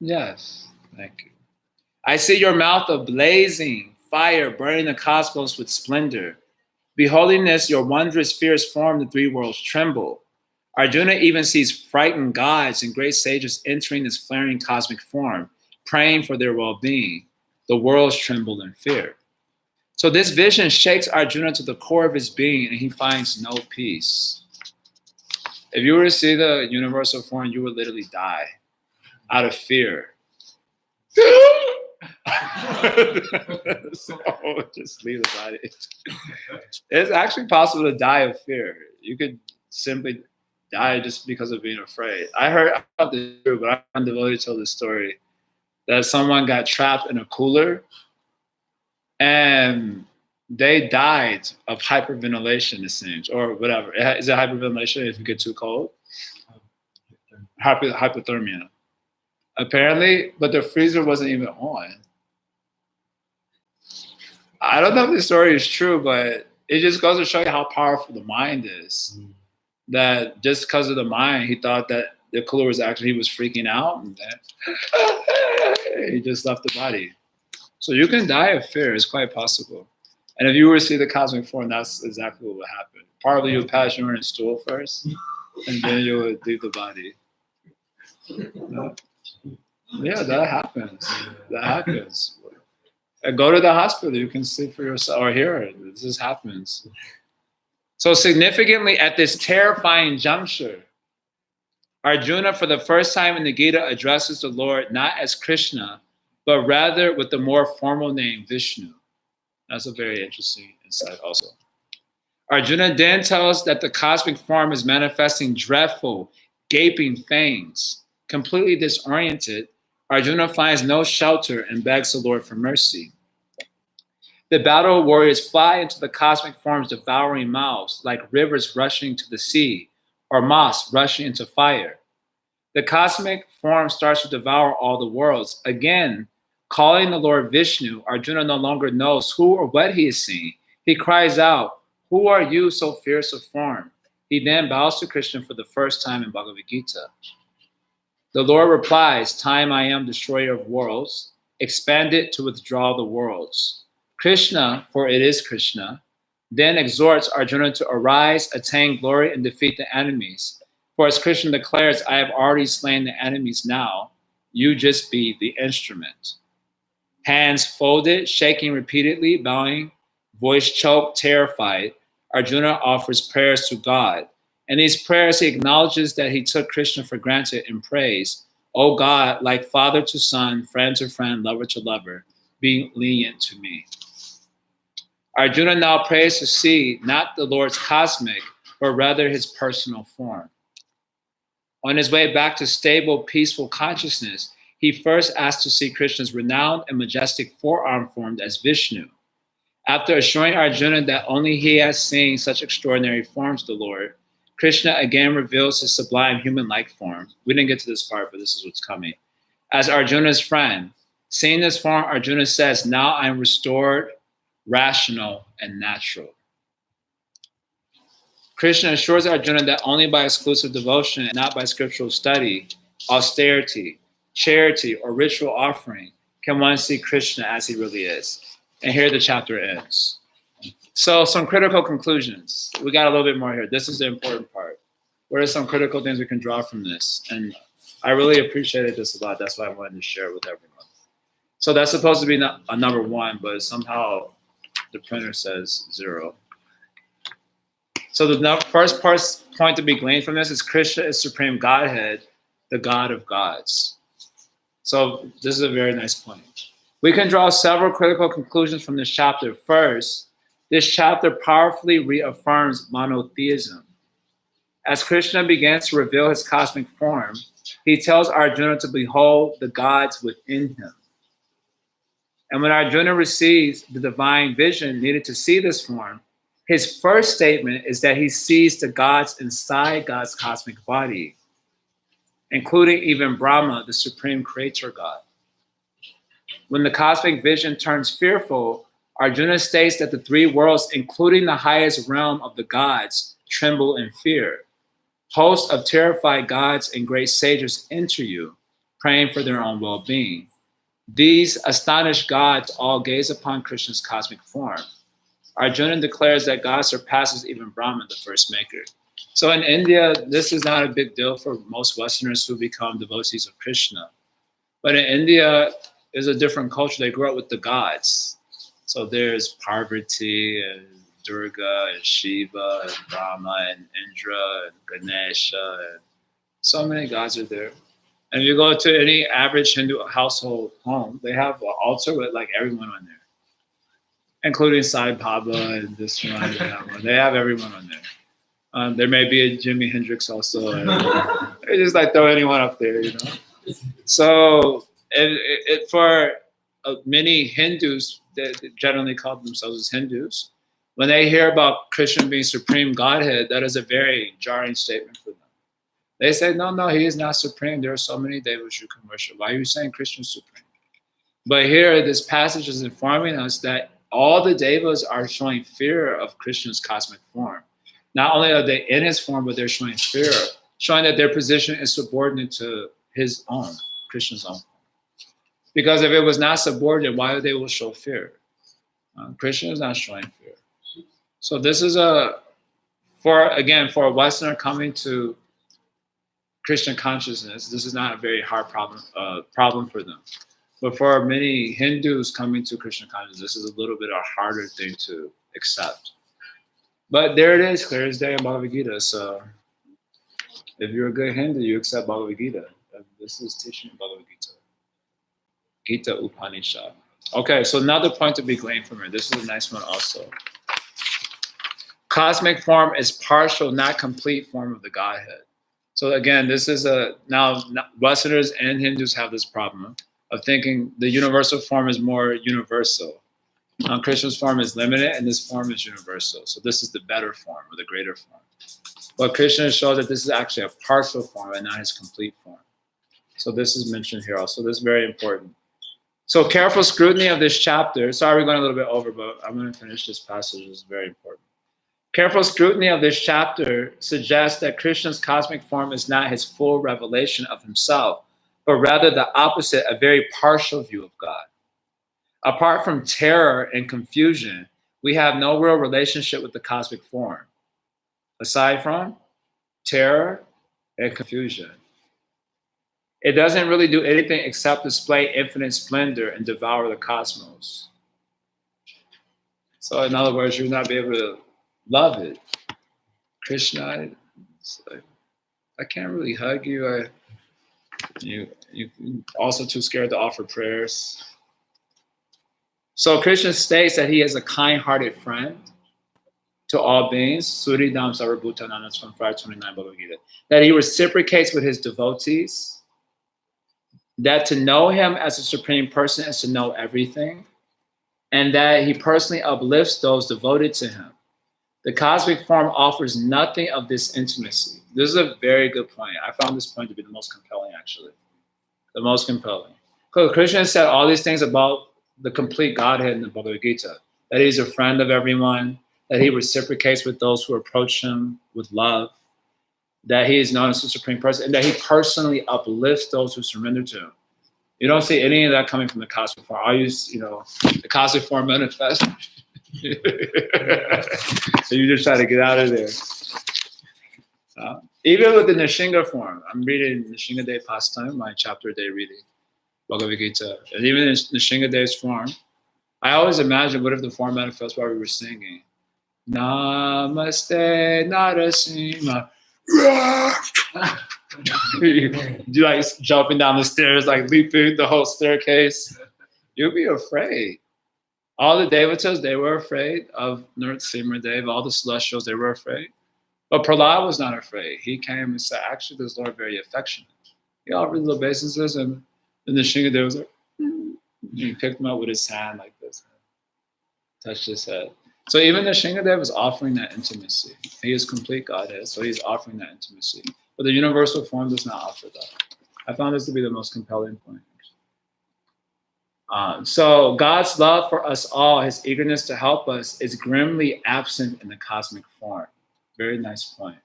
Yes, thank you. I see your mouth of blazing fire, burning the cosmos with splendor. Beholding this, your wondrous fierce form, the three worlds tremble. Arjuna even sees frightened gods and great sages entering this flaring cosmic form, praying for their well-being. The worlds tremble in fear. So this vision shakes Arjuna to the core of his being, and he finds no peace. If you were to see the universal form, you would literally die out of fear. So just leave the body. It's actually possible to die of fear. You could simply die just because of being afraid. I heard about this, but I'm devoted to the story that someone got trapped in a cooler and they died of hyperventilation, it seems, or whatever. Is it hyperventilation if you get too cold? Hypothermia. Apparently, but the freezer wasn't even on. I don't know if the story is true, but it just goes to show you how powerful the mind is. That just because of the mind, he thought that the cooler was actually, he was freaking out, and then he just left the body. So you can die of fear. It's quite possible. And if you were to see the cosmic form, that's exactly what would happen. Probably you would pass urine and stool first, and then you would leave the body. Yeah, that happens. That happens. And go to the hospital. You can see for yourself, or hear it. This just happens. So significantly, at this terrifying juncture, Arjuna, for the first time in the Gita, addresses the Lord not as Krishna, but rather with the more formal name Vishnu. That's a very interesting insight also. Arjuna then tells that the cosmic form is manifesting dreadful, gaping fangs. Completely disoriented, Arjuna finds no shelter and begs the Lord for mercy. The battle warriors fly into the cosmic form's devouring mouths like rivers rushing to the sea or moths rushing into fire. The cosmic form starts to devour all the worlds. Again, calling the Lord Vishnu, Arjuna no longer knows who or what he is seeing. He cries out, "Who are you, so fierce of form?" He then bows to Krishna for the first time in Bhagavad-Gita. The Lord replies, "Time I am, destroyer of worlds, expanded to withdraw the worlds." Krishna, for it is Krishna, then exhorts Arjuna to arise, attain glory, and defeat the enemies. For as Krishna declares, "I have already slain the enemies now, you just be the instrument." Hands folded, shaking repeatedly, bowing, voice choked, terrified, Arjuna offers prayers to God. In these prayers, he acknowledges that he took Krishna for granted and prays, "O God, like father to son, friend to friend, lover to lover, be lenient to me." Arjuna now prays to see not the Lord's cosmic, but rather his personal form. On his way back to stable, peaceful consciousness, he first asks to see Krishna's renowned and majestic forearm formed as Vishnu. After assuring Arjuna that only he has seen such extraordinary forms of the Lord, Krishna again reveals his sublime human-like form. We didn't get to this part, but this is what's coming. As Arjuna's friend, seeing this form, Arjuna says, "Now I am restored, rational, and natural." Krishna assures Arjuna that only by exclusive devotion and not by scriptural study, austerity, charity, or ritual offering can one see Krishna as he really is. And here the chapter ends. So some critical conclusions. We got a little bit more here. This is the important part. What are some critical things we can draw from this? And I really appreciated this a lot. That's why I wanted to share it with everyone. So that's supposed to be a number 1, but somehow the printer says 0. So the first point to be gleaned from this is Krishna is Supreme Godhead, the God of gods. So this is a very nice point. We can draw several critical conclusions from this chapter. First, this chapter powerfully reaffirms monotheism. As Krishna begins to reveal his cosmic form, he tells Arjuna to behold the gods within him. And when Arjuna receives the divine vision needed to see this form, his first statement is that he sees the gods inside God's cosmic body, including even Brahma, the supreme creator God. When the cosmic vision turns fearful, Arjuna states that the 3 worlds, including the highest realm of the gods, tremble in fear. Hosts of terrified gods and great sages enter you, praying for their own well-being. These astonished gods all gaze upon Krishna's cosmic form. Arjuna declares that God surpasses even Brahma, the first maker. So in India, this is not a big deal for most Westerners who become devotees of Krishna. But in India, is a different culture. They grew up with the gods. So there's Parvati and Durga and Shiva and Brahma and Indra and Ganesha. And so many gods are there. And if you go to any average Hindu household home, they have an altar with like everyone on there, including Sai Baba and this one and that one. They have everyone on there. There may be a Jimi Hendrix also. They just like throw anyone up there, you know. So for many Hindus that generally call themselves as Hindus, when they hear about Krishna being supreme Godhead, that is a very jarring statement for them. They say, no, he is not supreme. There are so many devas you can worship. Why are you saying Krishna is supreme? But here, this passage is informing us that all the devas are showing fear of Krishna's cosmic form. Not only are they in his form, but they're showing fear, showing that their position is subordinate to his own, Krishna's own. Because if it was not subordinate, why would they will show fear? Krishna is not showing fear. So this is for a Westerner coming to Krishna consciousness, this is not a very hard problem for them. But for many Hindus coming to Krishna consciousness, this is a little bit a harder thing to accept. But there it is, clear as day in Bhagavad-Gita. So if you're a good Hindu, you accept Bhagavad-Gita. This is teaching Bhagavad-Gita. Gita Upanishad. Okay, so another point to be gleaned from here. This is a nice one also. Cosmic form is partial, not complete form of the Godhead. So again, this is now Westerners and Hindus have this problem of thinking the universal form is more universal. Krishna's form is limited and this form is universal. So this is the better form or the greater form. But Krishna shows that this is actually a partial form and not his complete form. So this is mentioned here also. This is very important. So careful scrutiny of this chapter. Sorry, we're going a little bit over, but I'm going to finish this passage. It's very important. Careful scrutiny of this chapter suggests that Krishna's cosmic form is not his full revelation of himself, but rather the opposite, a very partial view of God. Apart from terror and confusion, we have no real relationship with the cosmic form, aside from terror and confusion. It doesn't really do anything except display infinite splendor and devour the cosmos. So in other words, you'll not be able to love it. Krishna, I can't really hug you. You're also too scared to offer prayers. So Krishna states that he is a kind-hearted friend to all beings, Suridam Sarvabhutanam, that's from 529 Bhagavad-Gita, that he reciprocates with his devotees, that to know him as a supreme person is to know everything, and that he personally uplifts those devoted to him. The cosmic form offers nothing of this intimacy. This is a very good point. I found this point to be the most compelling, actually. The most compelling. Because Krishna said all these things about the complete Godhead in the Bhagavad-Gita, that he's a friend of everyone, that he reciprocates with those who approach him with love, that he is known as the supreme person, and that he personally uplifts those who surrender to him. You don't see any of that coming from the cosmic form. I use, the cosmic form manifest. So you just try to get out of there. Even with the Nishinga form, I'm reading Nishinga Day Pastime, my chapter day reading, Bhagavad Gita. And even in Nishinga Day's form, I always imagine what if the form manifests while we were singing. Namaste Narasimha. You like jumping down the stairs, like leaping the whole staircase. You'll be afraid. All the devatas, they were afraid of Narasimha Deva. All the celestials, they were afraid. But Prahlad was not afraid. He came and said, actually, this Lord very affectionate. He offered the obeisances, and the Nishingadeva was like, he picked him up with his hand like this, touched his head. So even the Nishingadeva is offering that intimacy. He is complete Godhead, so he's offering that intimacy. But the universal form does not offer that. I found this to be the most compelling point. So God's love for us all, his eagerness to help us, is grimly absent in the cosmic form. Very nice point.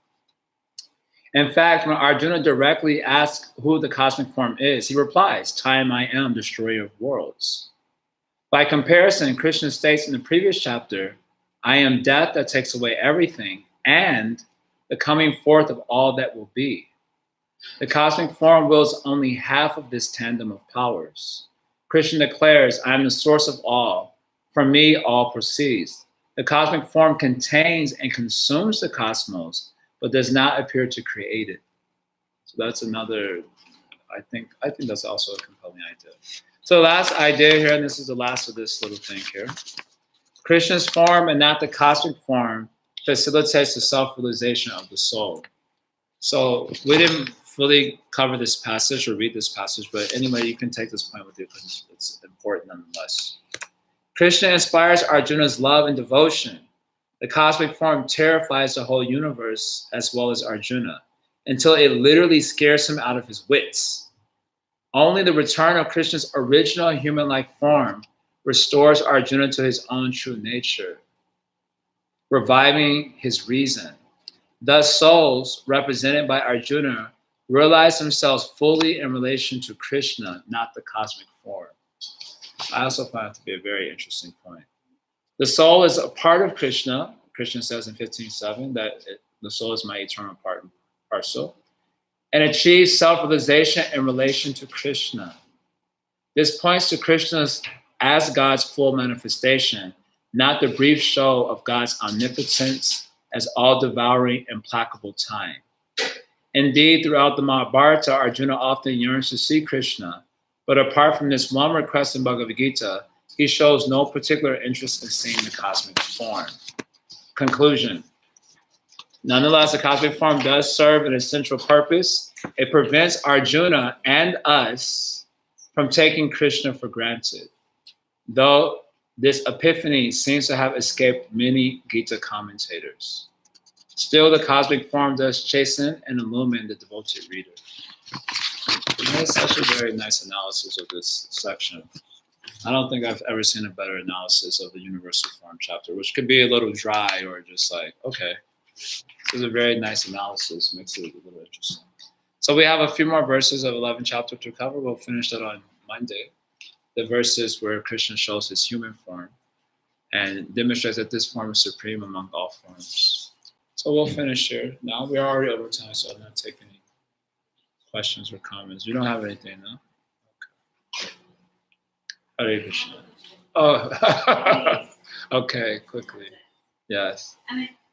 In fact, when Arjuna directly asks who the cosmic form is, he replies, Time I am, destroyer of worlds. By comparison, Krishna states in the previous chapter, I am death that takes away everything, and the coming forth of all that will be. The cosmic form wills only half of this tandem of powers. Krishna declares, I am the source of all. From me, all proceeds. The cosmic form contains and consumes the cosmos, but does not appear to create it. So that's another, I think that's also a compelling idea. So the last idea here, and this is the last of this little thing here. Krishna's form and not the cosmic form facilitates the self-realization of the soul. So we didn't fully cover this passage or read this passage, but anyway, you can take this point with you because it's important nonetheless. Krishna inspires Arjuna's love and devotion. The cosmic form terrifies the whole universe as well as Arjuna until it literally scares him out of his wits. Only the return of Krishna's original human-like form restores Arjuna to his own true nature, reviving his reason. Thus, souls represented by Arjuna realize themselves fully in relation to Krishna, not the cosmic form. I also find it to be a very interesting point. The soul is a part of Krishna. Krishna says in 15.7 that the soul is my eternal part and parcel, and achieves self-realization in relation to Krishna. This points to Krishna's as God's full manifestation, not the brief show of God's omnipotence as all-devouring, implacable time. Indeed, throughout the Mahabharata, Arjuna often yearns to see Krishna, but apart from this one request in Bhagavad Gita, he shows no particular interest in seeing the cosmic form. Conclusion. Nonetheless, the cosmic form does serve an essential purpose. It prevents Arjuna and us from taking Krishna for granted, though this epiphany seems to have escaped many Gita commentators. Still, the cosmic form does chasten and illumine the devoted reader. That's such a very nice analysis of this section. I don't think I've ever seen a better analysis of the universal form chapter, which could be a little dry or just like, okay. This is a very nice analysis, makes it a little interesting. So we have a few more verses of 11th chapter to cover. We'll finish that on Monday. The verses where Krishna shows his human form and demonstrates that this form is supreme among all forms. So we'll finish here. Now we're already over time, so I'm not taking any questions or comments. You don't have anything, no? Okay. Hare Krishna. Oh, okay, quickly. Yes.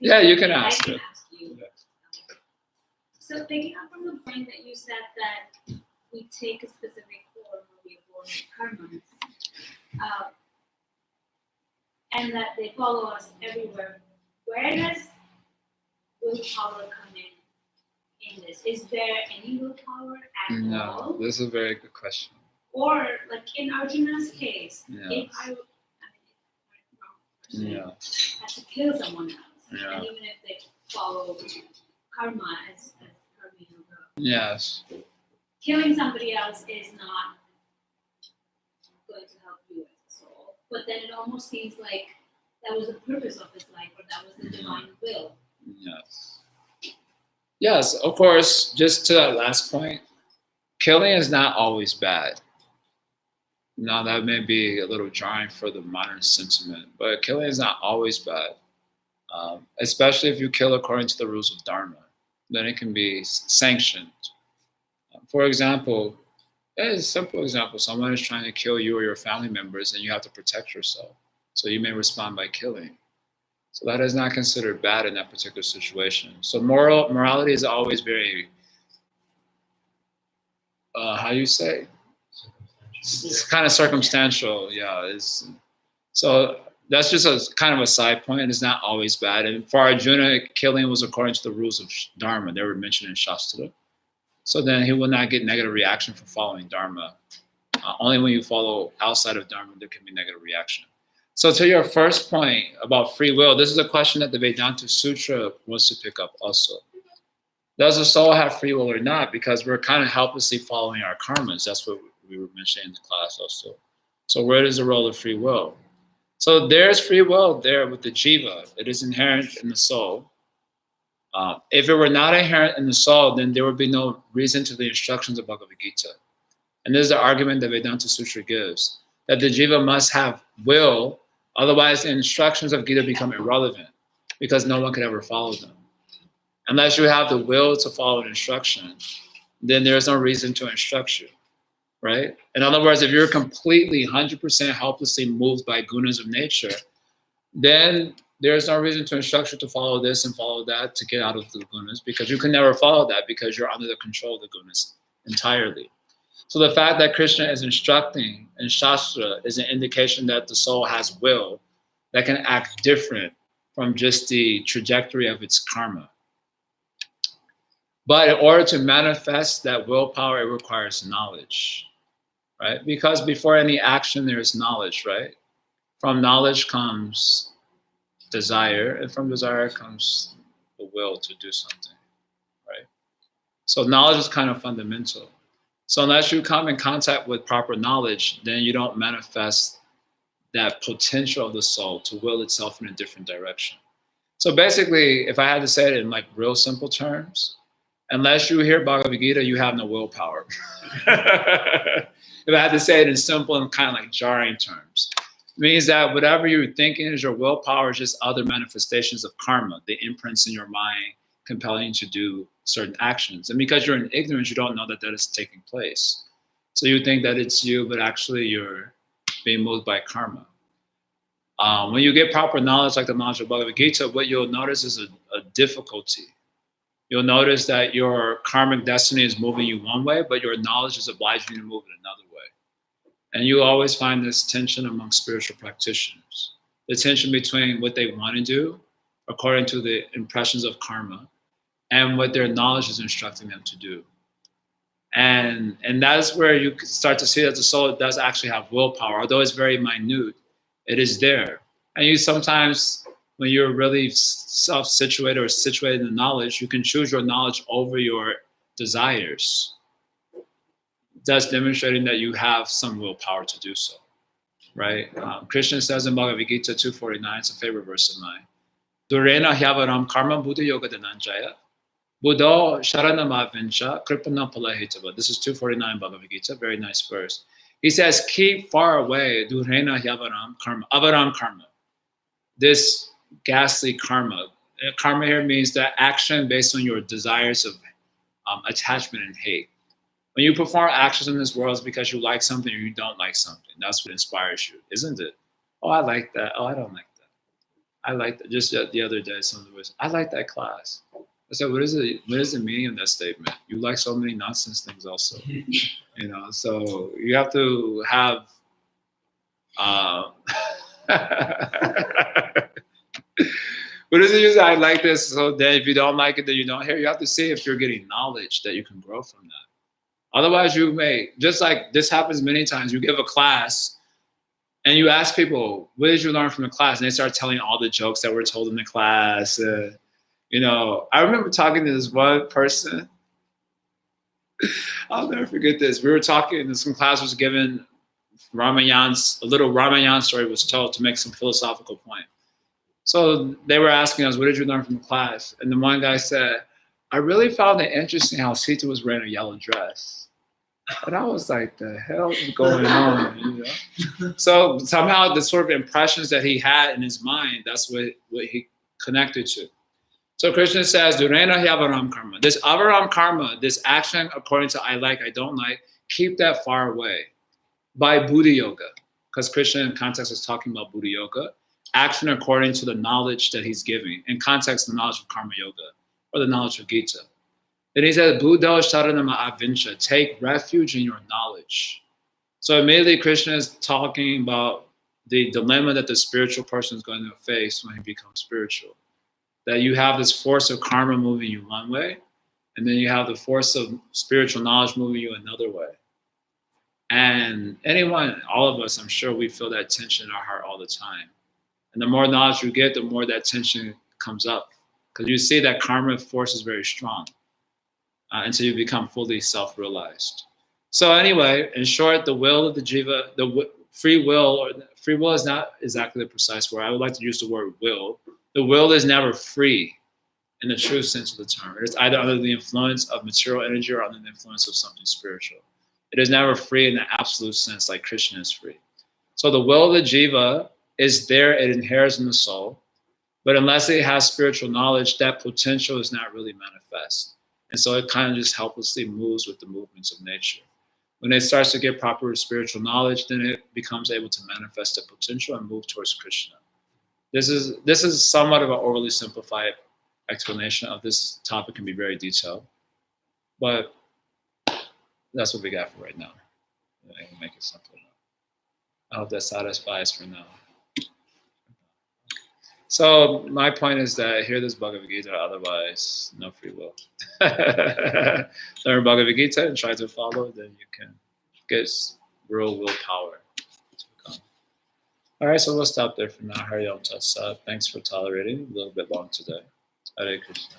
Yeah, you can ask it. Yes. So picking up from the point that you said that we take a specific form when we are born in karmas, and that they follow us everywhere, where does willpower come in this? Is there any willpower at all? No, this is a very good question. Or like in Arjuna's case, Yeah. if I Yeah. had to kill someone else, Yeah. and even if they follow karma as karma yoga, Yes. killing somebody else is not going to help you as a soul. But then it almost seems like that was the purpose of his life, or that was the divine will. Yes. Yes, of course, just to that last point, killing is not always bad. Now, that may be a little jarring for the modern sentiment, but killing is not always bad, especially if you kill according to the rules of Dharma. Then it can be sanctioned. For example, a simple example, someone is trying to kill you or your family members and you have to protect yourself. So you may respond by killing. So that is not considered bad in that particular situation. So morality is always very, how do you say? It's kind of circumstantial, yeah. So that's just a kind of a side point. It's not always bad. And for Arjuna, killing was according to the rules of Dharma. They were mentioned in Shastra. So then he will not get negative reaction for following Dharma. Only when you follow outside of Dharma, there can be negative reaction. So to your first point about free will, this is a question that the Vedanta Sutra wants to pick up also. Does the soul have free will or not? Because we're kind of helplessly following our karmas. That's what we were mentioning in the class also. So where is the role of free will? So there's free will there with the jiva. It is inherent in the soul. If it were not inherent in the soul, then there would be no reason to the instructions of Bhagavad-Gita. And this is the argument that Vedanta Sutra gives, that the jiva must have will, otherwise the instructions of Gita become irrelevant because no one could ever follow them. Unless you have the will to follow an instruction, then there's no reason to instruct you, right? In other words, if you're completely 100% helplessly moved by gunas of nature, then there's no reason to instruct you to follow this and follow that to get out of the gunas, because you can never follow that because you're under the control of the gunas entirely. So the fact that Krishna is instructing in Shastra is an indication that the soul has will that can act different from just the trajectory of its karma. But in order to manifest that willpower, it requires knowledge, right? Because before any action, there is knowledge, right? From knowledge comes desire, and from desire comes the will to do something, right? So knowledge is kind of fundamental. So unless you come in contact with proper knowledge, then you don't manifest that potential of the soul to will itself in a different direction. So basically, if I had to say it in like real simple terms, unless you hear Bhagavad Gita, you have no willpower. If I had to say it in simple and kind of like jarring terms, it means that whatever you're thinking is your willpower is just other manifestations of karma, the imprints in your mind compelling you to do certain actions. And because you're in ignorance, you don't know that that is taking place. So you think that it's you, but actually you're being moved by karma. When you get proper knowledge, like the knowledge of Bhagavad Gita, what you'll notice is a difficulty. You'll notice that your karmic destiny is moving you one way, but your knowledge is obliging you to move it another way. And you always find this tension among spiritual practitioners. The tension between what they want to do, according to the impressions of karma, and what their knowledge is instructing them to do. And that's where you start to see that the soul does actually have willpower, although it's very minute, it is there. And you sometimes, when you're really self-situated or situated in the knowledge, you can choose your knowledge over your desires. thus demonstrating that you have some willpower to do so, right? Krishna says in Bhagavad-Gita 249, it's a favorite verse of mine, Durena hyavaram karma buddha yoga dananjaya, buddha sharanama vincha kripana palahitava. This is 249 Bhagavad-Gita, very nice verse. He says, keep far away, Durena hyavaram karma, avaram karma, this ghastly karma. Karma here means that action based on your desires of attachment and hate. When you perform actions in this world, it's because you like something or you don't like something. That's what inspires you, isn't it? Oh, I like that. Oh, I don't like that. I like that. Just the other day, someone was, I like that class. I said, what is it? What is the meaning of that statement? You like so many nonsense things also. So you have to have what is it usually? I like this. So then if you don't like it, then you don't hear. You have to see if you're getting knowledge that you can grow from that. Otherwise, you may, just like this happens many times, you give a class and you ask people, what did you learn from the class? And they start telling all the jokes that were told in the class. I remember talking to this one person. I'll never forget this. We were talking and some class was given, a little Ramayana story was told to make some philosophical point. So they were asking us, what did you learn from the class? And the one guy said, I really found it interesting how Sita was wearing a yellow dress. And I was like, the hell is going on? So somehow the sort of impressions that he had in his mind, that's what he connected to. So Krishna says, Durena hyavaram karma. This avaram karma, this action according to I like, I don't like, keep that far away by Buddha yoga. Because Krishna in context is talking about Buddha yoga. Action according to the knowledge that he's giving. In context, the knowledge of karma yoga or the knowledge of Gita. Then he says, Buddha sharanama avincha, take refuge in your knowledge. So immediately Krishna is talking about the dilemma that the spiritual person is going to face when he becomes spiritual. That you have this force of karma moving you one way, and then you have the force of spiritual knowledge moving you another way. And anyone, all of us, I'm sure we feel that tension in our heart all the time. And the more knowledge you get, the more that tension comes up. Because you see that karma force is very strong. Until you become fully self-realized. So anyway, in short, the will of the jiva, free will is not exactly the precise word. I would like to use the word will. The will is never free in the true sense of the term. It is either under the influence of material energy or under the influence of something spiritual. It is never free in the absolute sense like Krishna is free. So the will of the jiva is there, it inheres in the soul, but unless it has spiritual knowledge, that potential is not really manifest. And so it kind of just helplessly moves with the movements of nature. When it starts to get proper spiritual knowledge, then it becomes able to manifest the potential and move towards Krishna. This is somewhat of an overly simplified explanation of this topic, can be very detailed. But that's what we got for right now. I can make it simple enough. I hope that satisfies for now. So my point is that hear this Bhagavad-Gita, otherwise no free will. Learn Bhagavad-Gita and try to follow, then you can get real willpower to become. All right, so we'll stop there for now. Hari Om Tat Sat. Thanks for tolerating. A little bit long today. Hare Krishna.